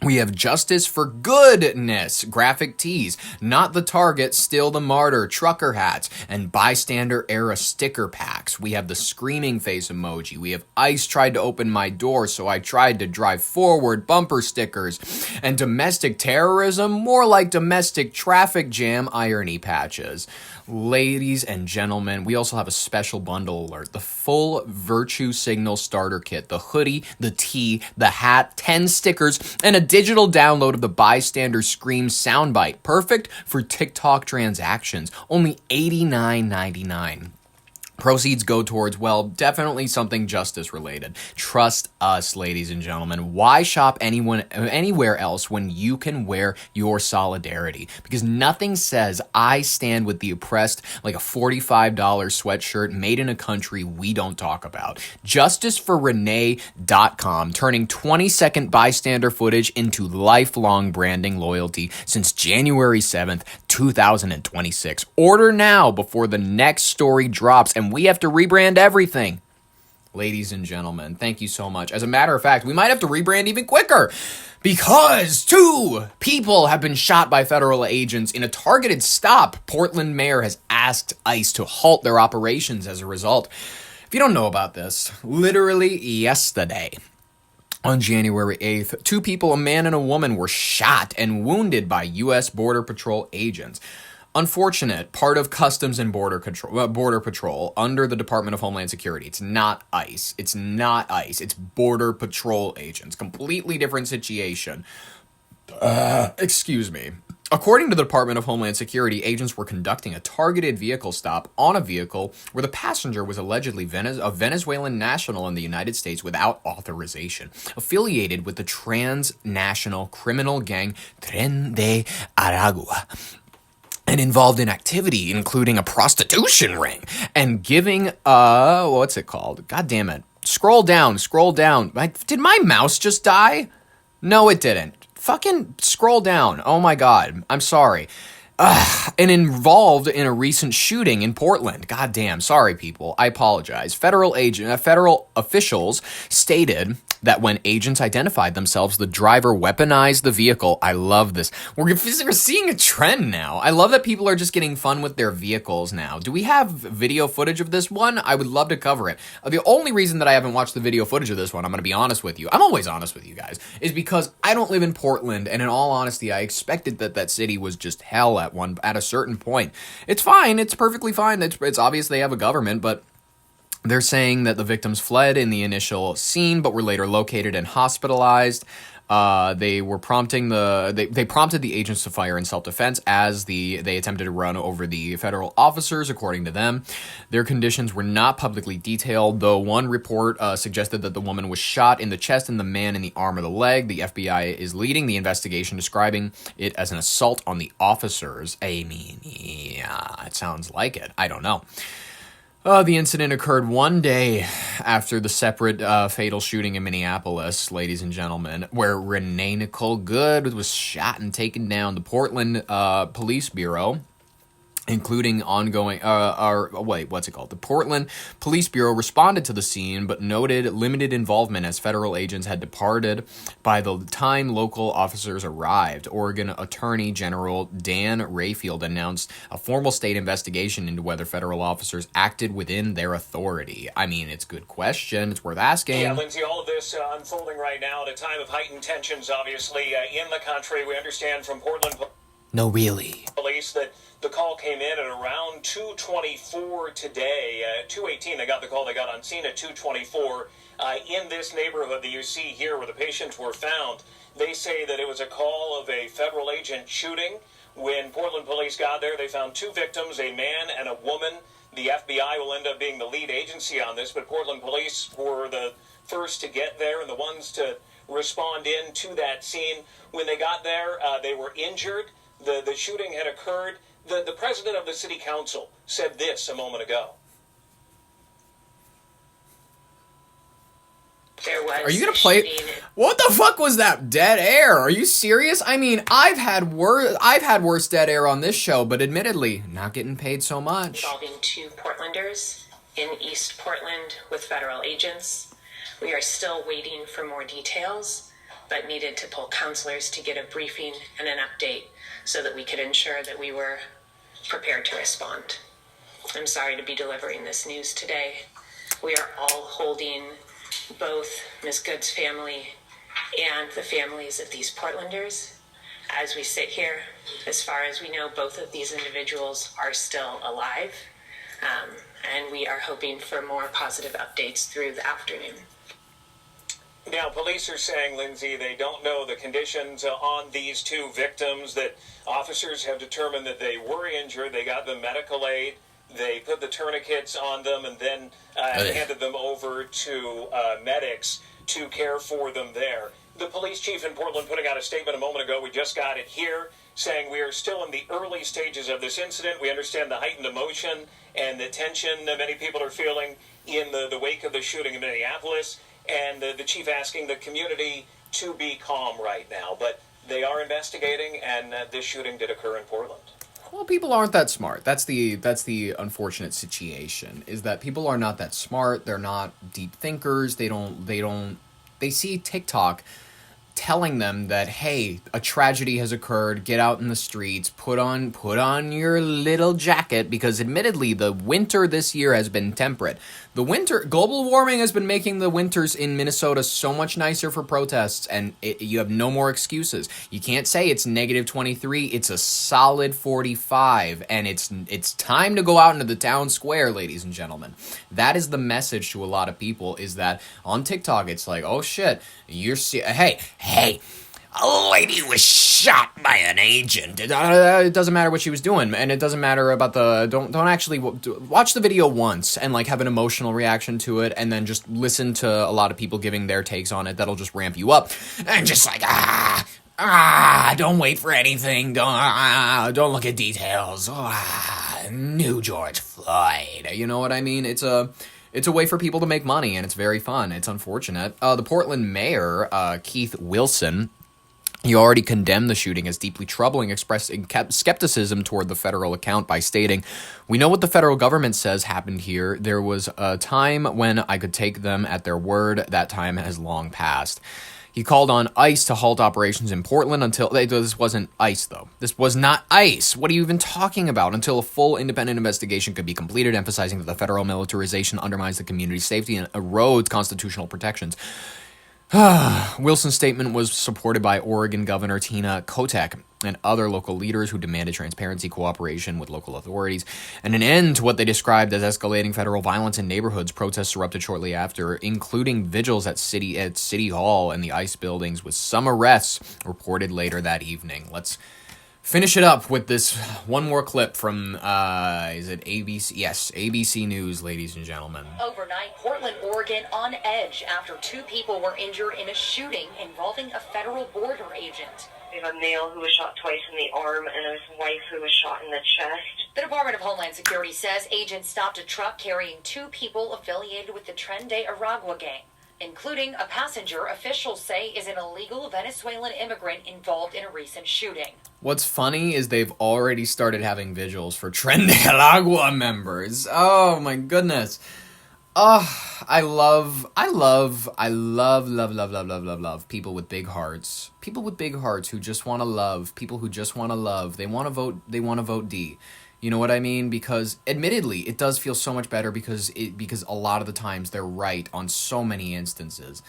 We have Justice for Goodness graphic tees, Not the Target, Still the Martyr trucker hats, and bystander era sticker packs. We have the screaming face emoji. We have ICE tried to open my door, so I tried to drive forward bumper stickers, and domestic terrorism, more like domestic traffic jam irony patches. Ladies and gentlemen, we also have a special bundle alert. The full Virtue Signal starter kit, the hoodie, the tee, the hat, 10 stickers, and a digital download of the Bystander Scream soundbite. Perfect for TikTok transactions. Only $89.99. Proceeds go towards, well, definitely something justice related. Trust us, ladies and gentlemen. Why shop anywhere else when you can wear your solidarity? Because nothing says I stand with the oppressed like a $45 sweatshirt made in a country we don't talk about. JusticeForRenee.com, turning 20-second bystander footage into lifelong branding loyalty since January 7th, 2026. Order now before the next story drops, and we have to rebrand everything. Ladies and gentlemen, thank you so much. As a matter of fact, we might have to rebrand even quicker because 2 people have been shot by federal agents in a targeted stop. Portland mayor has asked ICE to halt their operations as a result. If you don't know about this, literally yesterday, on January 8th, 2 people, a man and a woman, were shot and wounded by U.S. Border Patrol agents. Unfortunate, part of Customs and Border Patrol under the Department of Homeland Security. It's not ICE. It's Border Patrol agents. Completely different situation. Excuse me. According to the Department of Homeland Security, agents were conducting a targeted vehicle stop on a vehicle where the passenger was allegedly a Venezuelan national in the United States without authorization, affiliated with the transnational criminal gang Tren de Aragua, and involved in activity including a prostitution ring and giving, what's it called? God damn it. Scroll down. Did my mouse just die? No, it didn't. Fucking scroll down. Oh my God. I'm sorry. And involved in a recent shooting in Portland. God damn. Sorry, people. I apologize. Federal officials stated that when agents identified themselves, the driver weaponized the vehicle. I love this. We're seeing a trend now. I love that people are just getting fun with their vehicles now. Do we have video footage of this one? I would love to cover it. The only reason that I haven't watched the video footage of this one, I'm going to be honest with you, I'm always honest with you guys, is because I don't live in Portland, and in all honesty, I expected that city was just hell at a certain point. It's fine. It's perfectly fine. It's obvious they have a government, but they're saying that the victims fled in the initial scene, but were later located and hospitalized. They prompted the agents to fire in self-defense as they attempted to run over the federal officers, according to them. Their conditions were not publicly detailed, though one report suggested that the woman was shot in the chest and the man in the arm or the leg. The FBI is leading the investigation, describing it as an assault on the officers. I mean, yeah, it sounds like it. I don't know. The incident occurred one day after the separate fatal shooting in Minneapolis, ladies and gentlemen, where Renee Nicole Good was shot and taken down. The Portland Police Bureau including ongoing, the Portland Police Bureau responded to the scene, but noted limited involvement as federal agents had departed by the time local officers arrived. Oregon Attorney General Dan Rayfield announced a formal state investigation into whether federal officers acted within their authority. I mean, it's a good question. It's worth asking. Yeah, Lindsay, all of this unfolding right now at a time of heightened tensions, obviously, in the country. We understand from Portland No, really. Police that the call came in at around 2:24 today. 2:18, they got the call. They got on scene at 2:24 in this neighborhood that you see here where the patients were found. They say that it was a call of a federal agent shooting. When Portland police got there, they found 2 victims, a man and a woman. The FBI will end up being the lead agency on this, but Portland police were the first to get there and the ones to respond in to that scene. When they got there, they were injured. The shooting had occurred. The president of the city council said this a moment ago. There was Are you gonna play? What the fuck was that? Dead air? Are you serious? I mean, I've had worse dead air on this show, but admittedly, not getting paid so much. Involving 2 Portlanders in East Portland with federal agents. We are still waiting for more details, but needed to pull counselors to get a briefing and an update so that we could ensure that we were prepared to respond. I'm sorry to be delivering this news today. We are all holding both Ms. Good's family and the families of these Portlanders. As we sit here, as far as we know, both of these individuals are still alive, and we are hoping for more positive updates through the afternoon. Now, police are saying, Lindsay, they don't know the conditions on these 2 victims, that officers have determined that they were injured. They got them medical aid. They put the tourniquets on them and then handed them over to medics to care for them there. The police chief in Portland putting out a statement a moment ago, we just got it here, saying we are still in the early stages of this incident. We understand the heightened emotion and the tension that many people are feeling in the wake of the shooting in Minneapolis, and the chief asking the community to be calm right now. But they are investigating, and this shooting did occur in Portland. Well, people aren't that smart. That's the unfortunate situation, is that people are not that smart. They're not deep thinkers. They see TikTok telling them that, hey, a tragedy has occurred, get out in the streets, put on your little jacket, because admittedly the winter this year has been temperate. Global warming has been making the winters in Minnesota so much nicer for protests, and you have no more excuses. You can't say it's negative 23, it's a solid 45, and it's time to go out into the town square, ladies and gentlemen. That is the message to a lot of people, is that on TikTok it's like, oh shit, hey, a lady was shot by an agent. It doesn't matter what she was doing, and it doesn't matter about don't actually watch the video once and like have an emotional reaction to it, and then just listen to a lot of people giving their takes on it. That'll just ramp you up, and just like don't wait for anything. Don't look at details. New George Floyd. You know what I mean? It's a way for people to make money, and it's very fun. It's unfortunate. The Portland mayor, Keith Wilson, he already condemned the shooting as deeply troubling, expressing skepticism toward the federal account by stating, "We know what the federal government says happened here. There was a time when I could take them at their word. That time has long passed." He called on ICE to halt operations in Portland until... This wasn't ICE, though. This was not ICE. What are you even talking about? Until a full independent investigation could be completed, emphasizing that the federal militarization undermines the community's safety and erodes constitutional protections. Wilson's statement was supported by Oregon Governor Tina Kotek and other local leaders who demanded transparency, cooperation with local authorities, and an end to what they described as escalating federal violence in neighborhoods. Protests erupted shortly after, including vigils at City Hall and the ICE buildings, with some arrests reported later that evening. Let's finish it up with this one more clip from, is it ABC? Yes, ABC News, ladies and gentlemen. Overnight, Portland, Oregon on edge after 2 people were injured in a shooting involving a federal border agent. We have a male who was shot twice in the arm and his wife who was shot in the chest. The Department of Homeland Security says agents stopped a truck carrying 2 people affiliated with the Tren de Aragua gang. including a passenger officials say is an illegal Venezuelan immigrant involved in a recent shooting. What's funny is they've already started having vigils for Tren de Aragua members. Oh my goodness. Oh, I love people with big hearts. People with big hearts who just want to love. People who just want to love. They want to vote D. You know what I mean? Because admittedly, it does feel so much better because a lot of the times they're right on so many instances.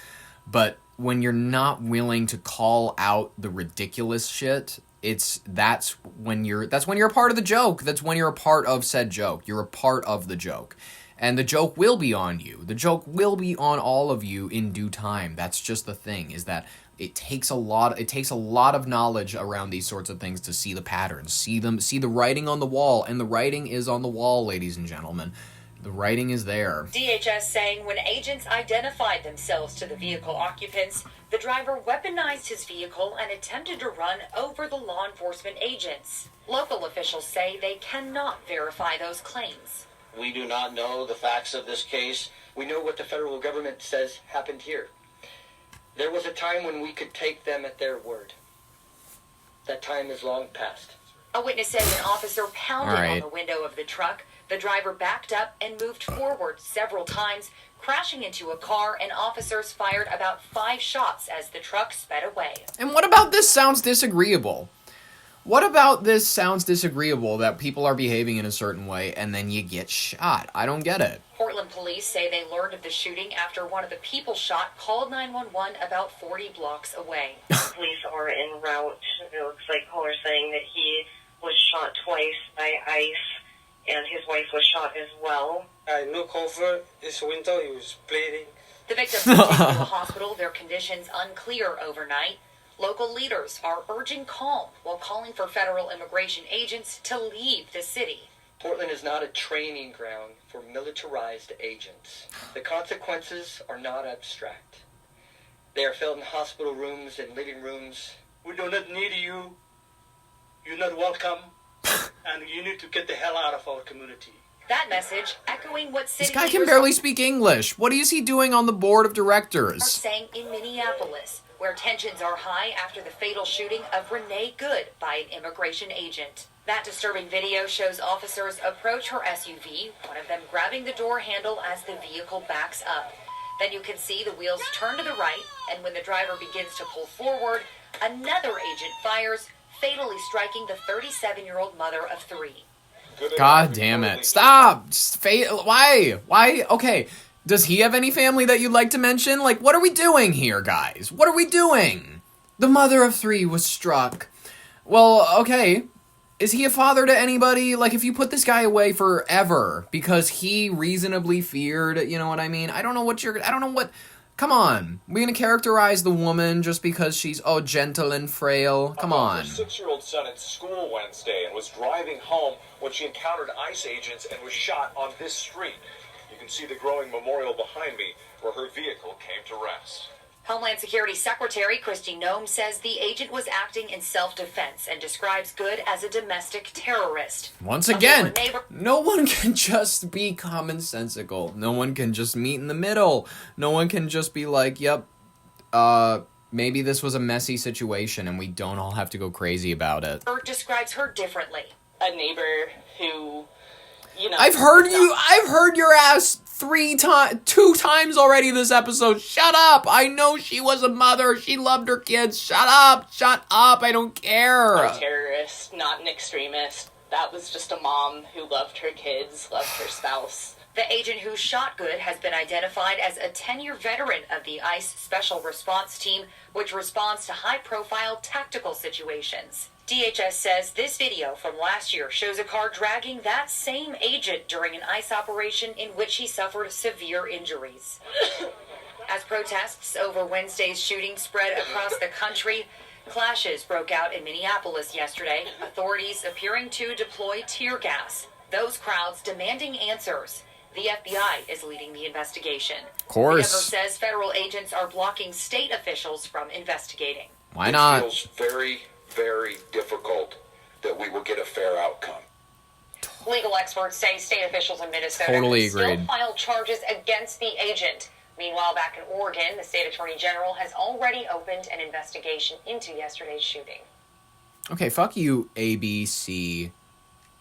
But when you're not willing to call out the ridiculous shit, that's when you're a part of the joke. That's when you're a part of said joke. You're a part of the joke. And the joke will be on you. The joke will be on all of you in due time. That's just the thing, is that it takes a lot of knowledge around these sorts of things to see the patterns, see the writing on the wall, and the writing is on the wall, ladies and gentlemen. The writing is there. DHS saying when agents identified themselves to the vehicle occupants, the driver weaponized his vehicle and attempted to run over the law enforcement agents. Local officials say they cannot verify those claims. We do not know the facts of this case. We know what the federal government says happened here. There was a time when we could take them at their word. That time is long past. A witness says an officer pounded on the window of the truck. The driver backed up and moved forward several times, crashing into a car, and officers fired about 5 shots as the truck sped away. And what about this sounds disagreeable? What about this sounds disagreeable that people are behaving in a certain way and then you get shot? I don't get it. Portland police say they learned of the shooting after one of the people shot called 911 about 40 blocks away. Police are en route. It looks like caller saying that he was shot twice by ICE and his wife was shot as well. I look over his window, he was bleeding. The victims were taken to a hospital, their conditions unclear overnight. Local leaders are urging calm while calling for federal immigration agents to leave the city. Portland is not a training ground for militarized agents. The consequences are not abstract. They are felt in hospital rooms and living rooms. We do not need you. You're not welcome. And you need to get the hell out of our community. That message echoing what city This guy can barely speak English. What is he doing on the board of are directors? saying in Minneapolis, where tensions are high after the fatal shooting of Renee Good by an immigration agent. That disturbing video shows officers approach her SUV, one of them grabbing the door handle as the vehicle backs up. Then you can see the wheels turn to the right, and when the driver begins to pull forward, another agent fires, fatally striking the 37-year-old mother of 3. God damn it. Stop! Why? Why? Okay. Does he have any family that you'd like to mention? Like, what are we doing here, guys? What are we doing? The mother of 3 was struck. Well, okay. Is he a father to anybody? Like, if you put this guy away forever because he reasonably feared, you know what I mean? I don't know what... Come on. We're gonna characterize the woman just because she's, gentle and frail? Come on. Her 6-year-old son at school Wednesday and was driving home when she encountered ICE agents and was shot on this street. You can see the growing memorial behind me where her vehicle came to rest. Homeland Security Secretary Kristi Noem says the agent was acting in self-defense and describes Good as a domestic terrorist. Once again, no one can just be commonsensical. No one can just meet in the middle. No one can just be like, yep, maybe this was a messy situation and we don't all have to go crazy about it. Or describes her differently. A neighbor who, I've heard your ass 2 times already this episode. Shut up. I know she was a mother. She loved her kids. Shut up. I don't care. Not a terrorist, not an extremist. That was just a mom who loved her kids, loved her spouse. The agent who shot Good has been identified as a 10-year veteran of the ICE Special Response Team, which responds to high-profile tactical situations. DHS says this video from last year shows a car dragging that same agent during an ICE operation in which he suffered severe injuries. As protests over Wednesday's shooting spread across the country, clashes broke out in Minneapolis yesterday, authorities appearing to deploy tear gas. Those crowds demanding answers. The FBI is leading the investigation. Of course. The governor says federal agents are blocking state officials from investigating. Why not? It feels very, very difficult that we will get a fair outcome. Legal experts say state officials in Minnesota Totally still agreed. file charges against the agent. Meanwhile, back in Oregon, the state attorney general has already opened an investigation into yesterday's shooting. Okay, fuck you, ABC.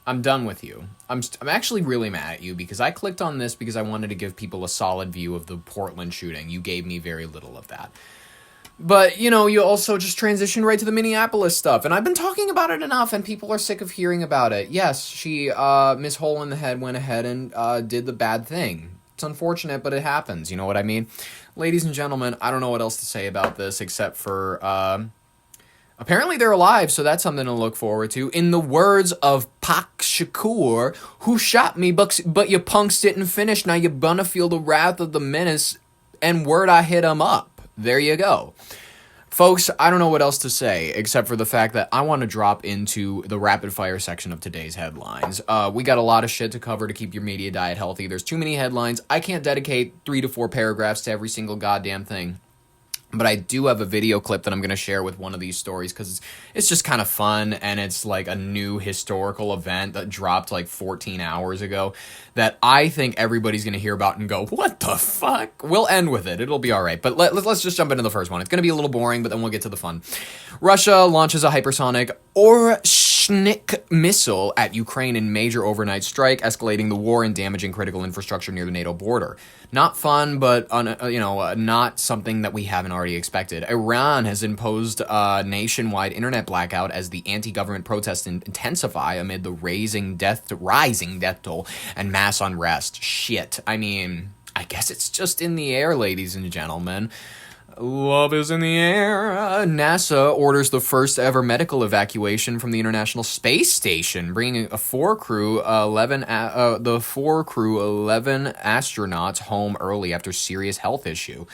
I'm done with you. I'm actually really mad at you because I clicked on this because I wanted to give people a solid view of the Portland shooting. You gave me very little of that. But, you know, you also just transitioned right to the Minneapolis stuff. And I've been talking about it enough, and people are sick of hearing about it. Yes, she, Miss Hole in the Head, went ahead and did the bad thing. It's unfortunate, but it happens. You know what I mean? Ladies and gentlemen, I don't know what else to say about this except for, apparently they're alive, so that's something to look forward to. In the words of Pak Shakur, who shot me, but you punks didn't finish. Now you're gonna feel the wrath of the menace, and word I hit 'em up. There you go. Folks, I don't know what else to say, except for the fact that I want to drop into the rapid-fire section of today's headlines. We got a lot of shit to cover to keep your media diet healthy. There's too many headlines. I can't dedicate 3 to 4 paragraphs to every single goddamn thing. But I do have a video clip that I'm going to share with one of these stories because it's just kind of fun, and it's like a new historical event that dropped like 14 hours ago that I think everybody's going to hear about and go, what the fuck? We'll end with it. It'll be all right. But let's just jump into the first one. It's going to be a little boring, but then we'll get to the fun. Russia launches a hypersonic Orshnik missile at Ukraine in major overnight strike, escalating the war and damaging critical infrastructure near the NATO border. Not fun, but not something that we haven't already expected. Iran has imposed a nationwide internet blackout as the anti-government protests intensify amid the rising death toll and mass unrest. Shit. I mean, I guess it's just in the air, ladies and gentlemen. Love is in the air. NASA orders the first ever medical evacuation from the International Space Station, bringing the four crew 11 astronauts home early after serious health issue.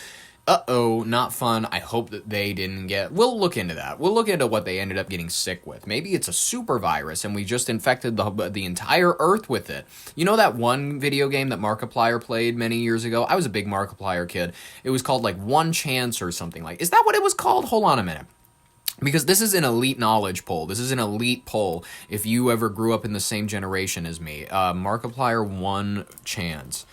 Uh-oh, not fun. I hope that they didn't get... We'll look into that. We'll look into what they ended up getting sick with. Maybe it's a super virus and we just infected the entire Earth with it. You know that one video game that Markiplier played many years ago? I was a big Markiplier kid. It was called like One Chance or something like... Is that what it was called? Hold on a minute. Because this is an elite knowledge poll. This is an elite poll if you ever grew up in the same generation as me. Markiplier One Chance.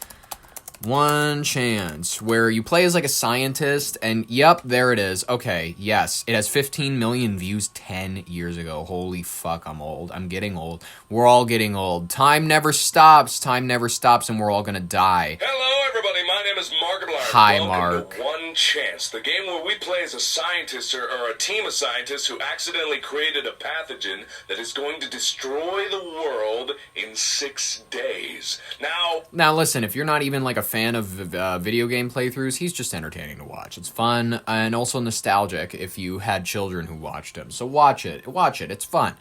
One Chance, where you play as like a scientist, and yep, there it is. Okay, yes, it has 15 million views 10 years ago. Holy fuck, I'm old. I'm getting old. We're all getting old. Time never stops. Time never stops, and we're all gonna die. Hello, everybody. My name is Markiplier. Hi, Welcome Mark. to One Chance, the game where we play as a scientist or a team of scientists who accidentally created a pathogen that is going to destroy the world in 6 days. Now listen, if you're not even like a fan of video game playthroughs, he's just entertaining to watch. It's fun and also nostalgic if you had children who watched him. So watch it. It's fun.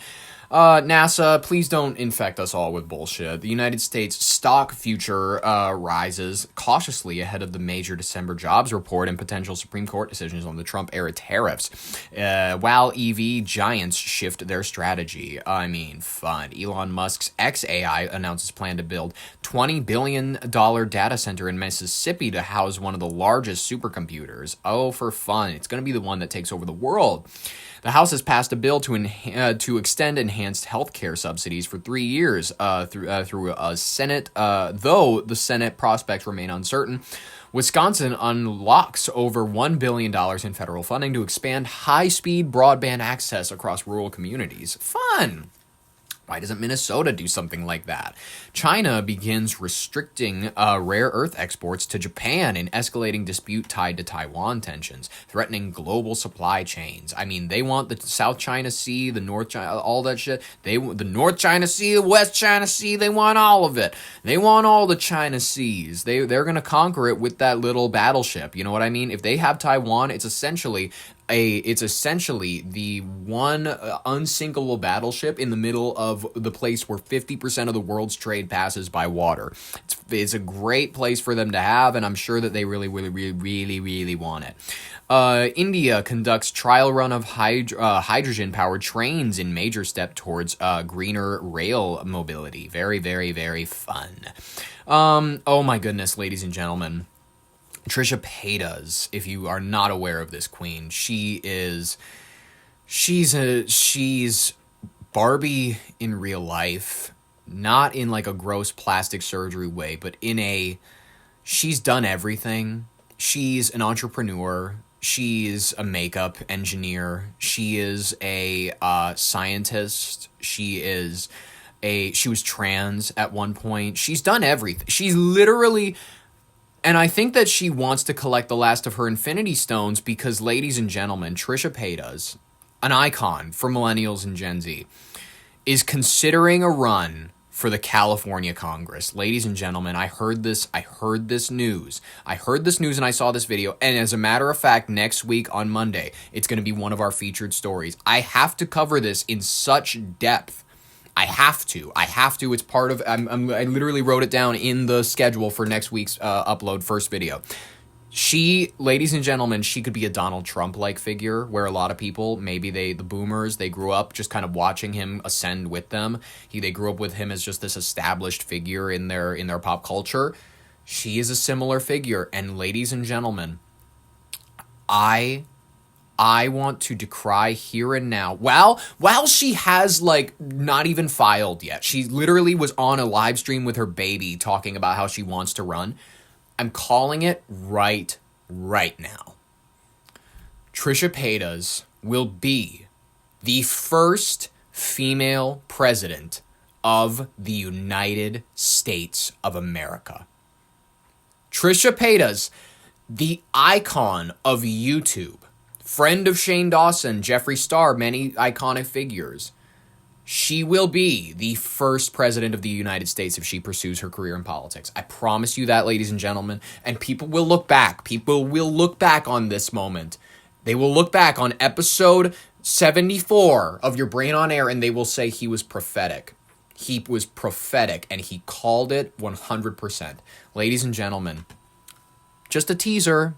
NASA, please don't infect us all with bullshit. The United States stock future rises cautiously ahead of the major December jobs report and potential Supreme Court decisions on the Trump-era tariffs, while EV giants shift their strategy. I mean, fun. Elon Musk's xAI announces plan to build $20 billion data center in Mississippi to house one of the largest supercomputers. Oh, for fun. It's going to be the one that takes over the world. The House has passed a bill to extend enhanced health care subsidies for 3 years through a Senate, though the Senate prospects remain uncertain. Wisconsin unlocks over $1 billion in federal funding to expand high-speed broadband access across rural communities. Fun! Why doesn't Minnesota do something like that? China begins restricting rare earth exports to Japan in escalating dispute tied to Taiwan tensions, threatening global supply chains. I mean, they want the South China Sea, the North China, all that shit. The North China Sea, the West China Sea, they want all of it. They want all the China Seas. They're going to conquer it with that little battleship. You know what I mean? If they have Taiwan, it's essentially the one unsinkable battleship in the middle of the place where 50% of the world's trade passes by water. It's a great place for them to have, and I'm sure that they really want it. India conducts trial run of hydrogen-powered trains in major step towards greener rail mobility. Very, very, very fun. Oh my goodness, ladies and gentlemen. Trisha Paytas, if you are not aware of this queen, she's Barbie in real life, not in like a gross plastic surgery way, but she's done everything. She's an entrepreneur. She's a makeup engineer. She is a scientist. She was trans at one point. She's done everything. She's literally... And I think that she wants to collect the last of her Infinity Stones because, ladies and gentlemen, Trisha Paytas, an icon for millennials and Gen Z, is considering a run for the California Congress. Ladies and gentlemen, I heard this news and I saw this video. And as a matter of fact, next week on Monday, it's going to be one of our featured stories. I have to cover this in such depth. I have to. It's part of... I literally wrote it down in the schedule for next week's upload first video. She, ladies and gentlemen, she could be a Donald Trump-like figure where a lot of people, maybe the boomers, they grew up just kind of watching him ascend with them. They grew up with him as just this established figure in their pop culture. She is a similar figure. And ladies and gentlemen, I want to decry here and now, while she has, like, not even filed yet. She literally was on a live stream with her baby talking about how she wants to run. I'm calling it right now. Trisha Paytas will be the first female president of the United States of America. Trisha Paytas, the icon of YouTube, friend of Shane Dawson, Jeffree Star, many iconic figures. She will be the first president of the United States if she pursues her career in politics. I promise you that, ladies and gentlemen. And people will look back. People will look back on this moment. They will look back on episode 74 of Your Brain on Air, and they will say he was prophetic. He was prophetic, and he called it 100%. Ladies and gentlemen, just a teaser.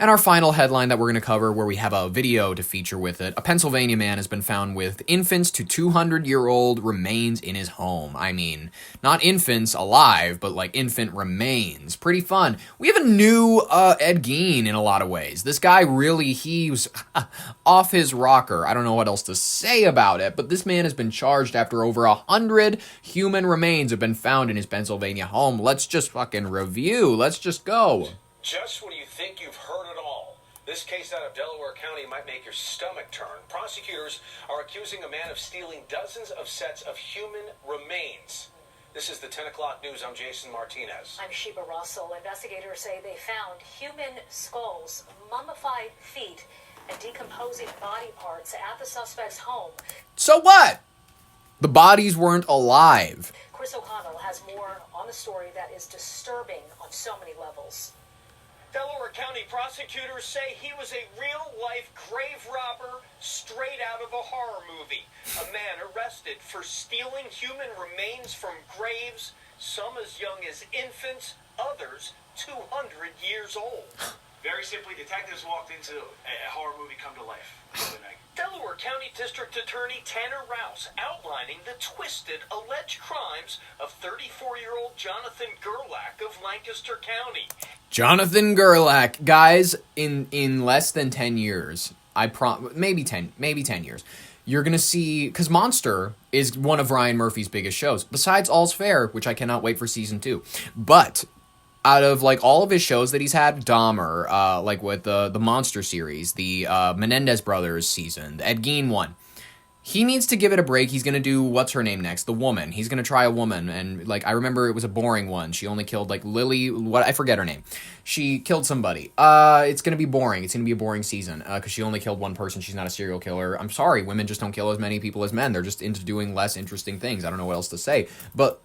And our final headline that we're going to cover, where we have a video to feature with it, a Pennsylvania man has been found with infants to 200-year-old remains in his home. I mean, not infants alive, but like infant remains. Pretty fun. We have a new Ed Gein in a lot of ways. This guy really, he was off his rocker. I don't know what else to say about it, but this man has been charged after over 100 human remains have been found in his Pennsylvania home. Let's just fucking review. Let's just go. Just when you think you've heard it all, this case out of Delaware County might make your stomach turn. Prosecutors are accusing a man of stealing dozens of sets of human remains. This is the 10 o'clock news. I'm Jason Martinez. I'm Sheba Russell. Investigators say they found human skulls, mummified feet, and decomposing body parts at the suspect's home. So what? The bodies weren't alive. Chris O'Connell has more on the story that is disturbing on so many levels. Delaware County prosecutors say he was a real-life grave robber straight out of a horror movie. A man arrested for stealing human remains from graves, some as young as infants, others 200 years old. Very simply, detectives walked into a horror movie come to life the other night. Delaware County District Attorney Tanner Rouse outlining the twisted, alleged crimes of 34-year-old Jonathan Gerlach of Lancaster County. Jonathan Gerlach, guys, in less than 10 years, maybe 10 years, you're going to see, because Monster is one of Ryan Murphy's biggest shows, besides All's Fair, which I cannot wait for season 2. But out of like all of his shows that he's had, Dahmer, like with the Monster series, the Menendez Brothers season, the Ed Gein one, he needs to give it a break. He's going to do, what's her name next? The Woman. He's going to try a woman. And, like, I remember it was a boring one. She only killed, like, Lily, I forget her name. She killed somebody. It's going to be boring. It's going to be a boring season because she only killed one person. She's not a serial killer. I'm sorry. Women just don't kill as many people as men. They're just into doing less interesting things. I don't know what else to say. But,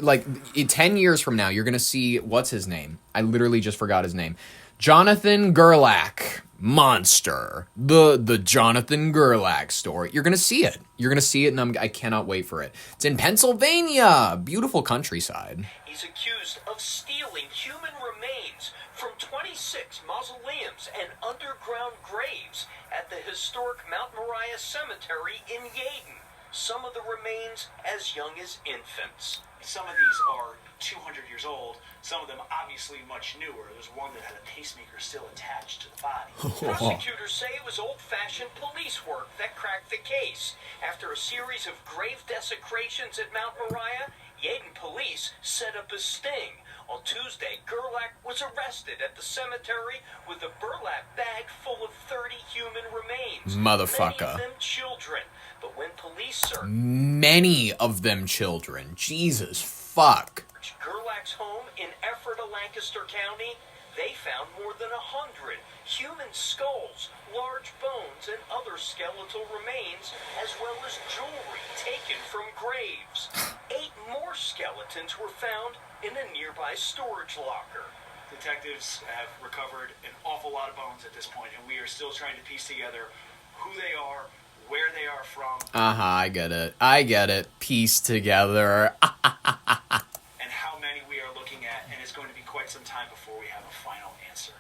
like, 10 years from now, you're going to see, what's his name? I literally just forgot his name. Jonathan Gerlach. Monster, the Jonathan Gerlach story. You're gonna see it. And I cannot wait for it. It's in Pennsylvania, beautiful countryside. He's accused of stealing human remains from 26 mausoleums and underground graves at the historic Mount Moriah Cemetery in Yeadon. Some of the remains as young as infants. Some of these are 200 years old. Some of them obviously much newer. There's one that had a pacemaker still attached to the body. Prosecutors say it was old-fashioned police work that cracked the case. After a series of grave desecrations at Mount Moriah, Yeadon police set up a sting. On Tuesday, Gerlach was arrested at the cemetery with a burlap bag full of 30 human remains. Motherfucker. Many of them children. But when police searched Many of them children. Jesus fuck. Gerlach's home in Ephrata, Lancaster County, they found more than 100 human skulls, large bones, and other skeletal remains, as well as jewelry taken from graves. 8 more skeletons were found in a nearby storage locker. Detectives have recovered an awful lot of bones at this point, and we are still trying to piece together who they are, where they are from. I get it. Piece together. And how many we are looking at, and it's going to be quite some time before we have a final answer.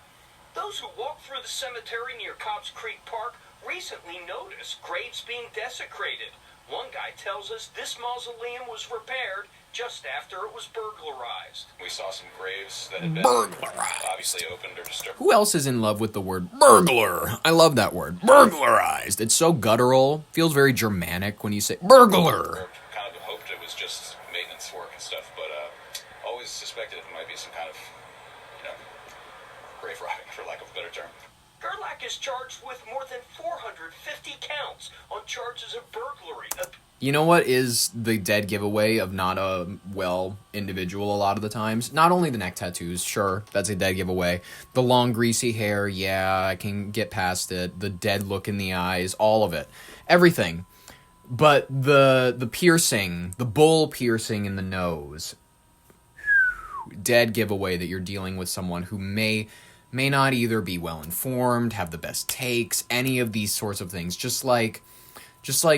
Those who walked through the cemetery near Cobbs Creek Park recently noticed graves being desecrated. One guy tells us this mausoleum was repaired just after it was burglarized. We saw some graves that had been obviously opened or disturbed. Who else is in love with the word burglar? I love that word. Burglarized. It's so guttural. Feels very Germanic when you say burglar. Kind of hoped it was just maintenance work and stuff, but always suspected it might be some kind of, grave robbing, for lack of a better term. Gerlach is charged with more than 450 counts on charges of burglary. You know what is the dead giveaway of not a well individual a lot of the times? Not only the neck tattoos, sure, that's a dead giveaway. The long greasy hair, yeah, I can get past it. The dead look in the eyes, all of it. Everything. But the piercing, the bull piercing in the nose, dead giveaway that you're dealing with someone who may not either be well informed, have the best takes, any of these sorts of things. Just like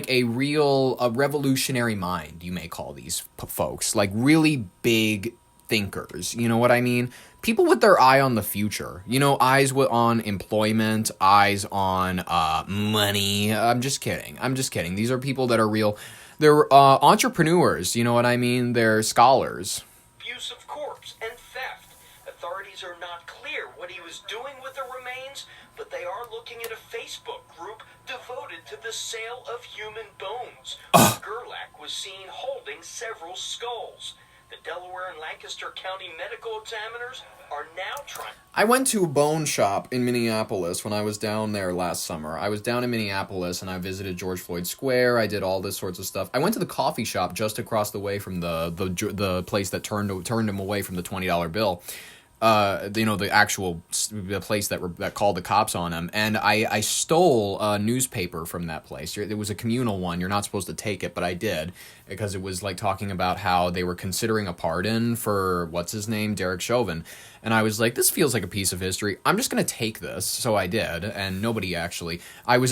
a revolutionary mind, you may call these folks. Like really big thinkers, you know what I mean? People with their eye on the future. Eyes on employment, eyes on money. I'm just kidding. These are people that are real. They're entrepreneurs, you know what I mean? They're scholars. Abuse of corpse and theft. Authorities are not clear what he was doing with the remains, but they are looking at a Facebook group devoted to the sale of human bones. Gerlach was seen holding several skulls. The Delaware and Lancaster County medical examiners are now trying. I went to a bone shop in Minneapolis when I was down there last summer. I was down in Minneapolis and I visited George Floyd Square. I did all this sorts of stuff. I went to the coffee shop just across the way from the place that turned him away from the $20 bill. The place that called the cops on him, and I stole a newspaper from that place. It was a communal one. You're not supposed to take it, but I did, because it was like talking about how they were considering a pardon for what's his name, Derek Chauvin, and I was like, this feels like a piece of history. I'm just gonna take this, so I did, and nobody actually. I was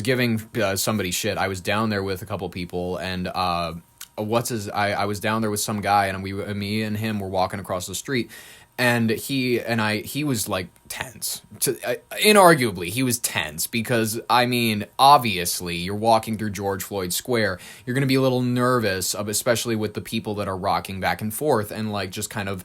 giving somebody shit. I was down there with a couple people, and I was down there with some guy, and me and him were walking across the street. And he was like tense. Inarguably, he was tense because, obviously, you're walking through George Floyd Square. You're going to be a little nervous, especially with the people that are rocking back and forth and, just kind of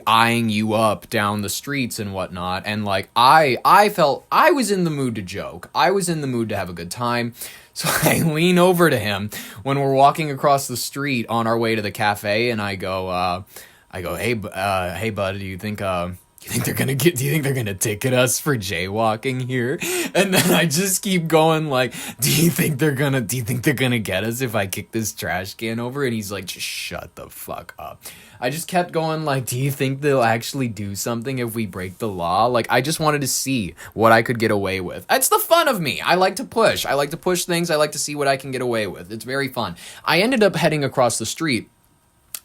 eyeing you up down the streets and whatnot. And, I felt I was in the mood to joke. I was in the mood to have a good time. So I lean over to him when we're walking across the street on our way to the cafe, and I go, hey bud, do you think they're gonna ticket us for jaywalking here? And then I just keep going do you think they're gonna get us if I kick this trash can over? And he's like, just shut the fuck up. I just kept going do you think they'll actually do something if we break the law? I just wanted to see what I could get away with. That's the fun of me. I like to push things. I like to see what I can get away with. It's very fun. I ended up heading across the street.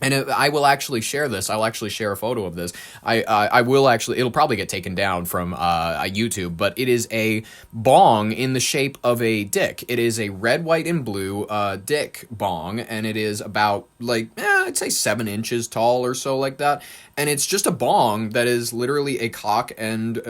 And I will actually share this. I'll actually share a photo of this. It'll probably get taken down from YouTube, but it is a bong in the shape of a dick. It is a red, white, and blue dick bong, and it is about, I'd say 7 inches tall or so, like that. And it's just a bong that is literally a cock and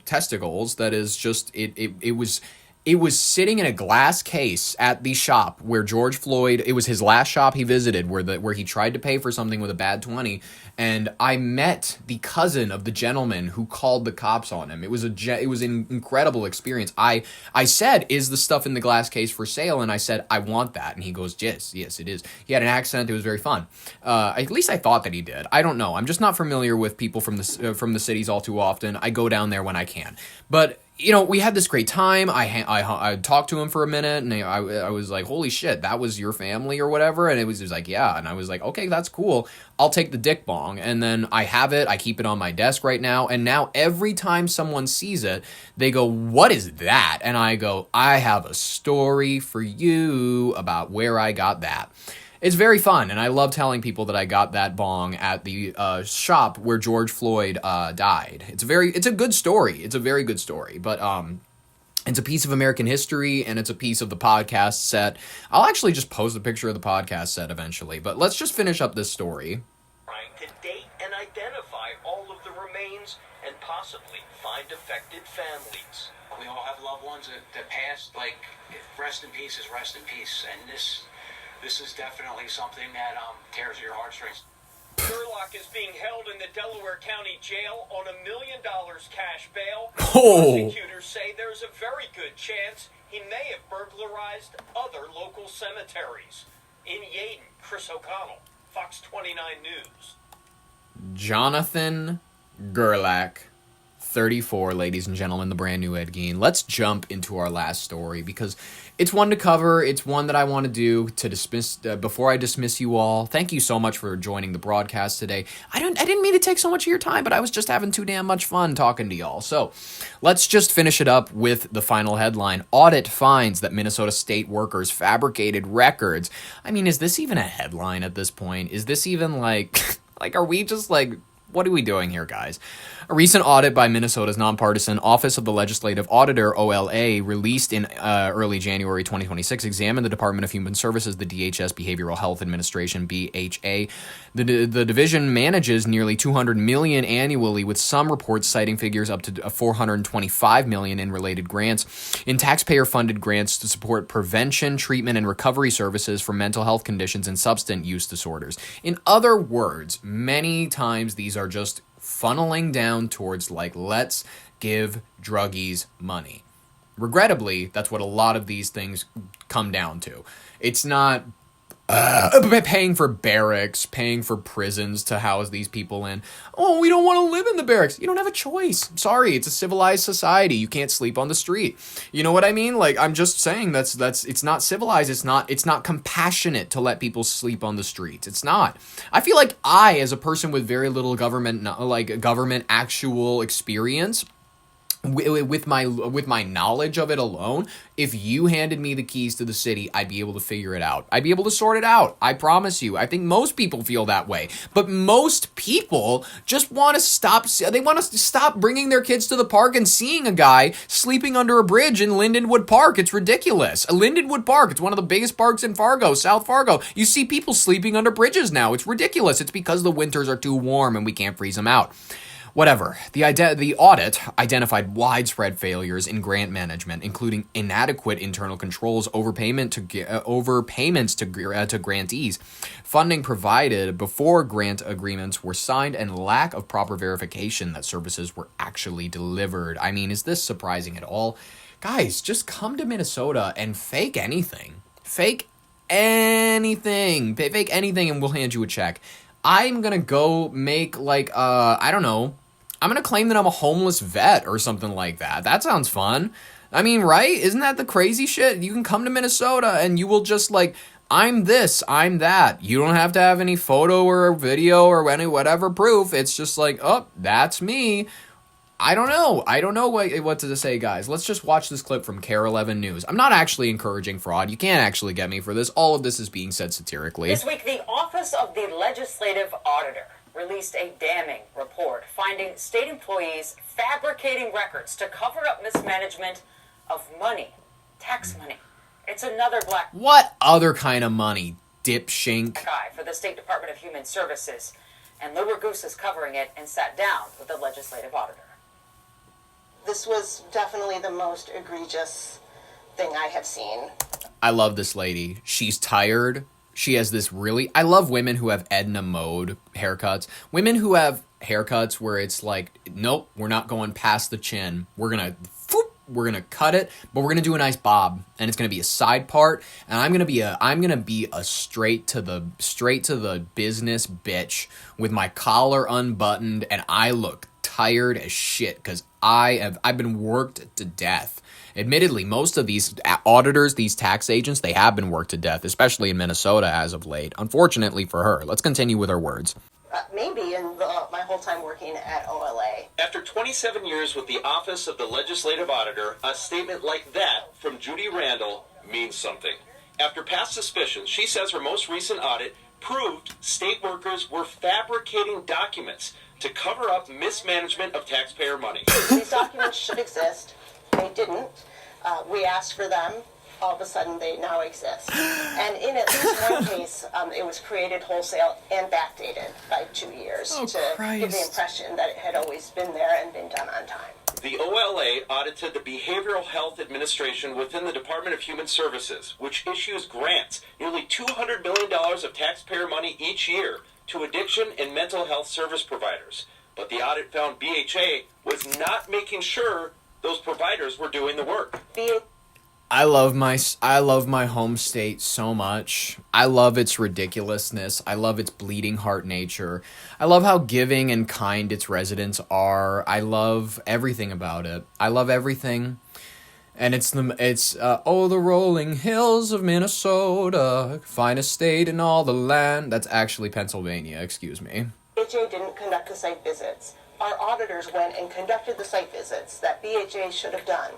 testicles that is just, it was It was sitting in a glass case at the shop where George Floyd, it was his last shop he visited where he tried to pay for something with a bad 20. And I met the cousin of the gentleman who called the cops on him. It was an incredible experience. I said, "Is the stuff in the glass case for sale?" And I said, "I want that." And he goes, yes, it is. He had an accent. It was very fun. At least I thought that he did. I don't know. I'm just not familiar with people from the cities all too often. I go down there when I can. But we had this great time. I talked to him for a minute, and I was like, "Holy shit, that was your family or whatever?" And he was like, "Yeah." And I was like, "Okay, that's cool. I'll take the dick bong." And then I have it. I keep it on my desk right now. And now every time someone sees it, they go, "What is that?" And I go, "I have a story for you about where I got that." It's very fun, and I love telling people that I got that bong at the shop where George Floyd died. It's a good story. It's a very good story, but it's a piece of American history, and it's a piece of the podcast set. I'll actually just post a picture of the podcast set eventually, but let's just finish up this story. Trying to date and identify all of the remains and possibly find affected families. We all have loved ones that passed. Like, rest in peace is rest in peace, and this is definitely something that tears at your heartstrings. Gerlach is being held in the Delaware County Jail on $1 million cash bail. Oh. Prosecutors say there's a very good chance he may have burglarized other local cemeteries. In Yeadon, Chris O'Connell, Fox 29 News. Jonathan Gerlach, 34, ladies and gentlemen, the brand new Ed Gein. Let's jump into our last story because it's one to cover. It's one that I want to do to dismiss before I dismiss you all. Thank you so much for joining the broadcast today. I didn't mean to take so much of your time, but I was just having too damn much fun talking to y'all. So let's just finish it up with the final headline. Audit finds that Minnesota state workers fabricated records. I mean, is this even a headline at this point? Is this even like are we just like, what are we doing here, guys? A recent audit by Minnesota's nonpartisan Office of the Legislative Auditor, OLA, released in early January 2026, examined the Department of Human Services, the DHS Behavioral Health Administration, BHA. The division manages nearly $200 million annually, with some reports citing figures up to $425 million in related grants, in taxpayer-funded grants to support prevention, treatment, and recovery services for mental health conditions and substance use disorders. In other words, many times these are just funneling down towards let's give druggies money. Regrettably, that's what a lot of these things come down to. It's not paying for barracks, paying for prisons to house these people in. Oh, we don't want to live in the barracks. You don't have a choice. Sorry, it's a civilized society. You can't sleep on the street. You know what I mean? I'm just saying that's it's not civilized. It's not compassionate to let people sleep on the streets. It's not. I feel like I, as a person with very little government actual experience, with my knowledge of it alone, if you handed me the keys to the city, I'd be able to figure it out. I'd be able to sort it out. I promise you. I think most people feel that way. But most people just want to stop. They want to stop bringing their kids to the park and seeing a guy sleeping under a bridge in Lindenwood Park. It's ridiculous. Lindenwood Park, it's one of the biggest parks in Fargo, South Fargo. You see people sleeping under bridges now. It's ridiculous. It's because the winters are too warm and we can't freeze them out. Whatever. The audit identified widespread failures in grant management, including inadequate internal controls, overpayments to grantees, funding provided before grant agreements were signed, and lack of proper verification that services were actually delivered. I mean, is this surprising at all? Guys, just come to Minnesota and fake anything. Fake anything. Fake anything and we'll hand you a check. I'm gonna go make I don't know. I'm going to claim that I'm a homeless vet or something like that. That sounds fun. I mean, right? Isn't that the crazy shit? You can come to Minnesota and you will just I'm this, I'm that. You don't have to have any photo or video or any whatever proof. It's just oh, that's me. I don't know. I don't know what to say, guys. Let's just watch this clip from KARE 11 News. I'm not actually encouraging fraud. You can't actually get me for this. All of this is being said satirically. This week, the Office of the Legislative Auditor released a damning report finding state employees fabricating records to cover up mismanagement of money, tax money. It's another black... What other kind of money, dipshink? ...guy for the State Department of Human Services, and Liber Goose is covering it and sat down with the legislative auditor. This was definitely the most egregious thing I have seen. I love this lady. She's tired. She has this really... I love women who have Edna Mode haircuts. Women who have haircuts where it's like, nope, we're not going past the chin. We're going to cut it, but we're going to do a nice bob, and it's going to be a side part, and I'm going to be a straight to the business bitch with my collar unbuttoned, and I look tired as shit cuz I've been worked to death. Admittedly, most of these auditors, these tax agents, they have been worked to death, especially in Minnesota as of late. Unfortunately for her. Let's continue with her words. Maybe in my whole time working at OLA. After 27 years with the Office of the Legislative Auditor, a statement like that from Judy Randall means something. After past suspicions, she says her most recent audit proved state workers were fabricating documents to cover up mismanagement of taxpayer money. These documents should exist. They didn't. We asked for them. All of a sudden, they now exist. And in at least one case, it was created wholesale and backdated by 2 years to give the impression that it had always been there and been done on time. The OLA audited the Behavioral Health Administration within the Department of Human Services, which issues grants, nearly $200 million of taxpayer money each year, to addiction and mental health service providers. But the audit found BHA was not making sure those providers were doing the work. I love my home state so much. I love its ridiculousness. I love its bleeding heart nature. I love how giving and kind its residents are. I love everything about it. I love everything. And it's the rolling hills of Minnesota, finest state in all the land. That's actually Pennsylvania, excuse me. BHA didn't conduct the site visits. Our auditors went and conducted the site visits that BHA should have done.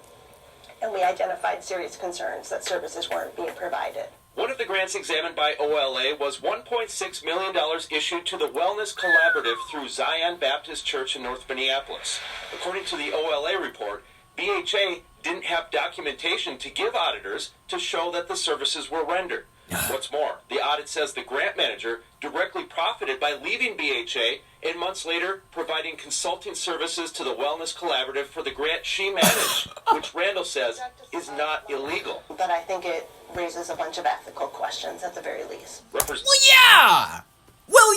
And we identified serious concerns that services weren't being provided. One of the grants examined by OLA was $1.6 million issued to the Wellness Collaborative through Zion Baptist Church in North Minneapolis. According to the OLA report, BHA didn't have documentation to give auditors to show that the services were rendered. What's more, the audit says the grant manager directly profited by leaving BHA and months later providing consulting services to the Wellness Collaborative for the grant she managed, which Randall says is not illegal. But I think it raises a bunch of ethical questions at the very least. Well,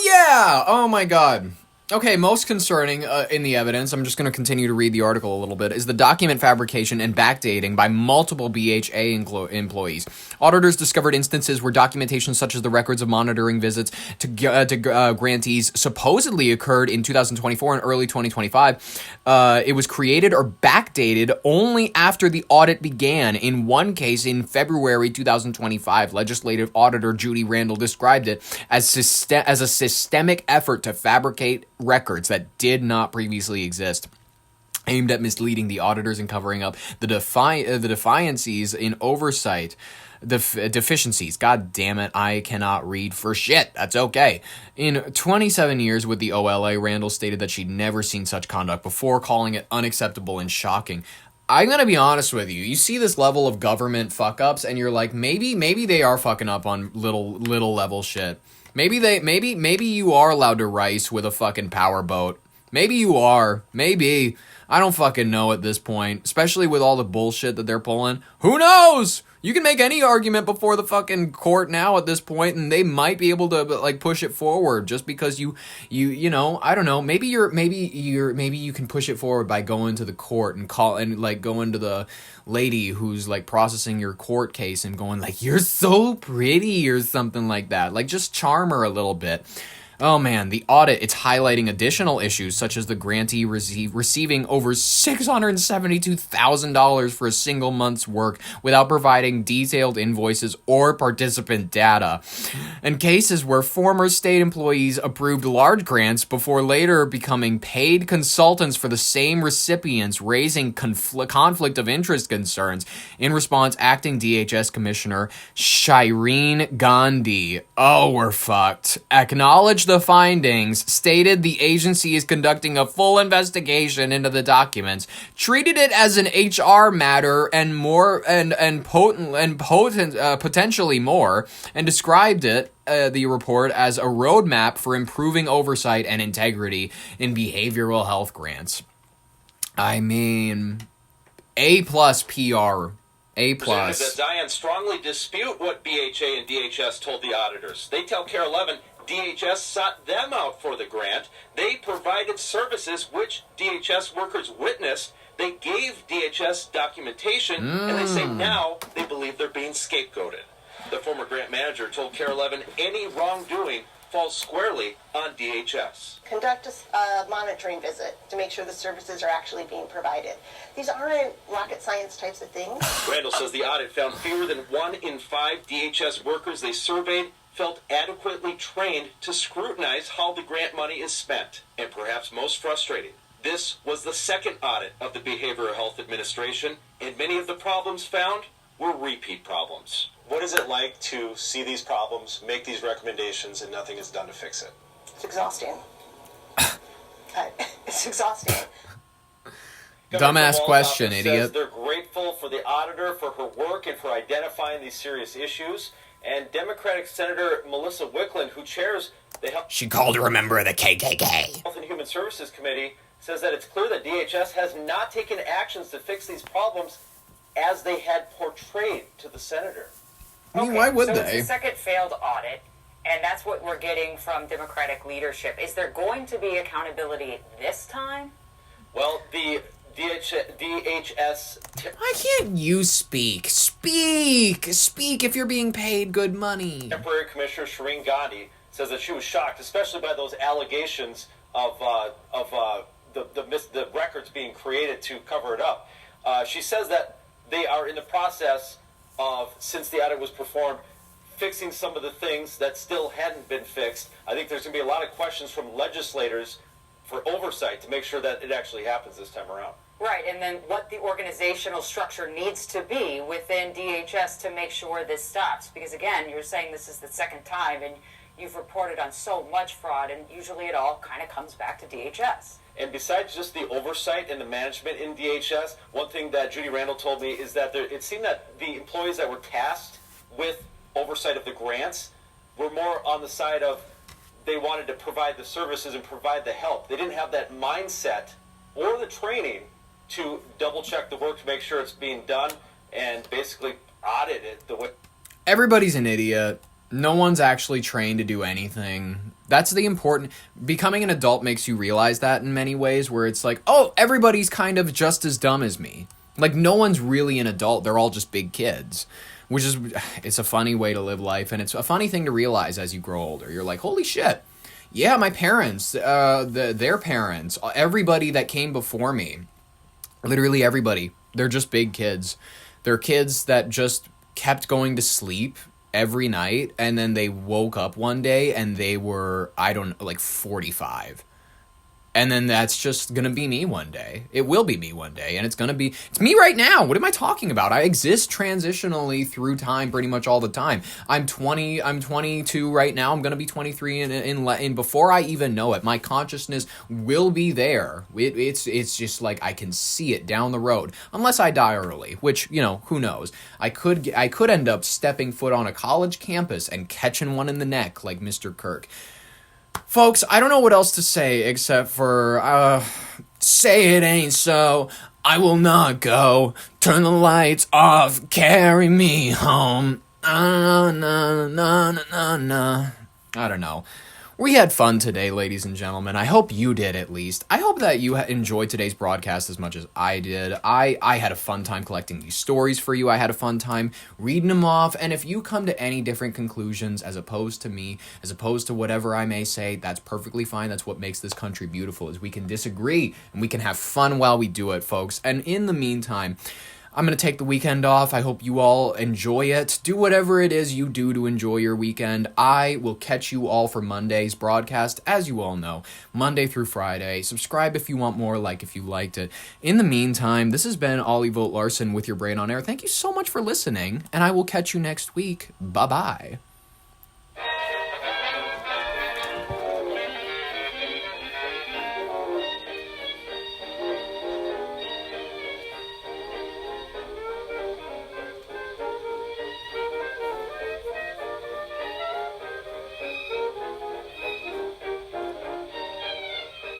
yeah! Oh my god. Okay, most concerning in the evidence, I'm just going to continue to read the article a little bit, is the document fabrication and backdating by multiple BHA employees. Auditors discovered instances where documentation such as the records of monitoring visits to grantees supposedly occurred in 2024 and early 2025. It was created or backdated only after the audit began. In one case, in February 2025, legislative auditor Judy Randall described it as a systemic effort to fabricate records that did not previously exist, aimed at misleading the auditors and covering up the deficiencies in oversight. Deficiencies. God damn it, I cannot read for shit. That's okay. In 27 years with the OLA, Randall stated that she'd never seen such conduct before, calling it unacceptable and shocking. I'm gonna be honest with you. You see this level of government fuck-ups, and you're like, maybe they are fucking up on little level shit. Maybe you are allowed to rice with a fucking powerboat. Maybe you are. Maybe. I don't fucking know at this point. Especially with all the bullshit that they're pulling. Who knows? You can make any argument before the fucking court now at this point, and they might be able to like push it forward just because you know, I don't know. Maybe you can push it forward by going to the court and going to the lady who's like processing your court case and going like, "You're so pretty" or something like that. Like just charm her a little bit. Oh man, the audit, it's highlighting additional issues such as the grantee receiving over $672,000 for a single month's work without providing detailed invoices or participant data, and cases where former state employees approved large grants before later becoming paid consultants for the same recipients, raising conflict of interest concerns. In response, acting DHS Commissioner Shireen Gandhi, oh, we're fucked, acknowledged the findings, stated the agency is conducting a full investigation into the documents, treated it as an HR matter and potentially more, and described it, the report, as a roadmap for improving oversight and integrity in behavioral health grants. I mean, A+ PR. A+. Representative Zion strongly dispute what BHA and DHS told the auditors. They tell KARE 11 DHS sought them out for the grant. They provided services which DHS workers witnessed. They gave DHS documentation, and they say now they believe they're being scapegoated. The former grant manager told KARE 11 any wrongdoing falls squarely on DHS. Conduct a monitoring visit to make sure the services are actually being provided. These aren't rocket science types of things. Randall says the audit found fewer than 1 in 5 DHS workers they surveyed felt adequately trained to scrutinize how the grant money is spent. And perhaps most frustrating, this was the second audit of the Behavioral Health Administration, and many of the problems found were repeat problems. What is it like to see these problems, make these recommendations, and nothing is done to fix it? It's exhausting. It's exhausting. Dumbass question, Says idiot. they're grateful for the auditor for her work and for identifying these serious issues. And Democratic Senator Melissa Wickland, who chairs the Health She called her a member of the KKK. and Human Services Committee, says that it's clear that DHS has not taken actions to fix these problems as they had portrayed to the senator. I mean, why would so they? It's the second failed audit, and that's what we're getting from Democratic leadership. Is there going to be accountability this time? Well, the DHS... Why can't you speak? Speak if you're being paid good money. Temporary Commissioner Shireen Gandhi says that she was shocked, especially by those allegations of the records being created to cover it up. She says that they are in the process of, since the audit was performed, fixing some of the things that still hadn't been fixed. I think there's going to be a lot of questions from legislators for oversight to make sure that it actually happens this time around. Right, and then what the organizational structure needs to be within DHS to make sure this stops. Because again, you're saying this is the second time, and you've reported on so much fraud, and usually it all kind of comes back to DHS. And besides just the oversight and the management in DHS, one thing that Judy Randall told me is that it seemed that the employees that were tasked with oversight of the grants were more on the side of they wanted to provide the services and provide the help. They didn't have that mindset or the training to double-check the work to make sure it's being done and basically audit it the way... Everybody's an idiot. No one's actually trained to do anything. That's the important... Becoming an adult makes you realize that in many ways, where it's like, oh, everybody's kind of just as dumb as me. Like, no one's really an adult. They're all just big kids. Which is... It's a funny way to live life, and it's a funny thing to realize as you grow older. You're like, holy shit. Yeah, my parents, their parents, everybody that came before me, literally everybody, they're just big kids. They're kids that just kept going to sleep every night, and then they woke up one day and they were, 45. And then that's just gonna be me one day. It will be me one day, and it's me right now. What am I talking about? I exist transitionally through time pretty much all the time. I'm 22 right now. I'm gonna be 23 in before I even know it. My consciousness will be there. It's just like I can see it down the road, unless I die early, which, who knows. I could end up stepping foot on a college campus and catching one in the neck like Mr. Kirk. Folks, I don't know what else to say except for, say it ain't so, I will not go, turn the lights off, carry me home, I don't know. We had fun today, ladies and gentlemen. I hope you did, at least. I hope that you enjoyed today's broadcast as much as I did. I had a fun time collecting these stories for you. I had a fun time reading them off. And if you come to any different conclusions as opposed to me, as opposed to whatever I may say, that's perfectly fine. That's what makes this country beautiful, is we can disagree and we can have fun while we do it, folks. And in the meantime, I'm going to take the weekend off. I hope you all enjoy it. Do whatever it is you do to enjoy your weekend. I will catch you all for Monday's broadcast, as you all know, Monday through Friday. Subscribe if you want more, like if you liked it. In the meantime, this has been Ollie Vogt Larson with your Brain on Air. Thank you so much for listening, and I will catch you next week. Bye-bye.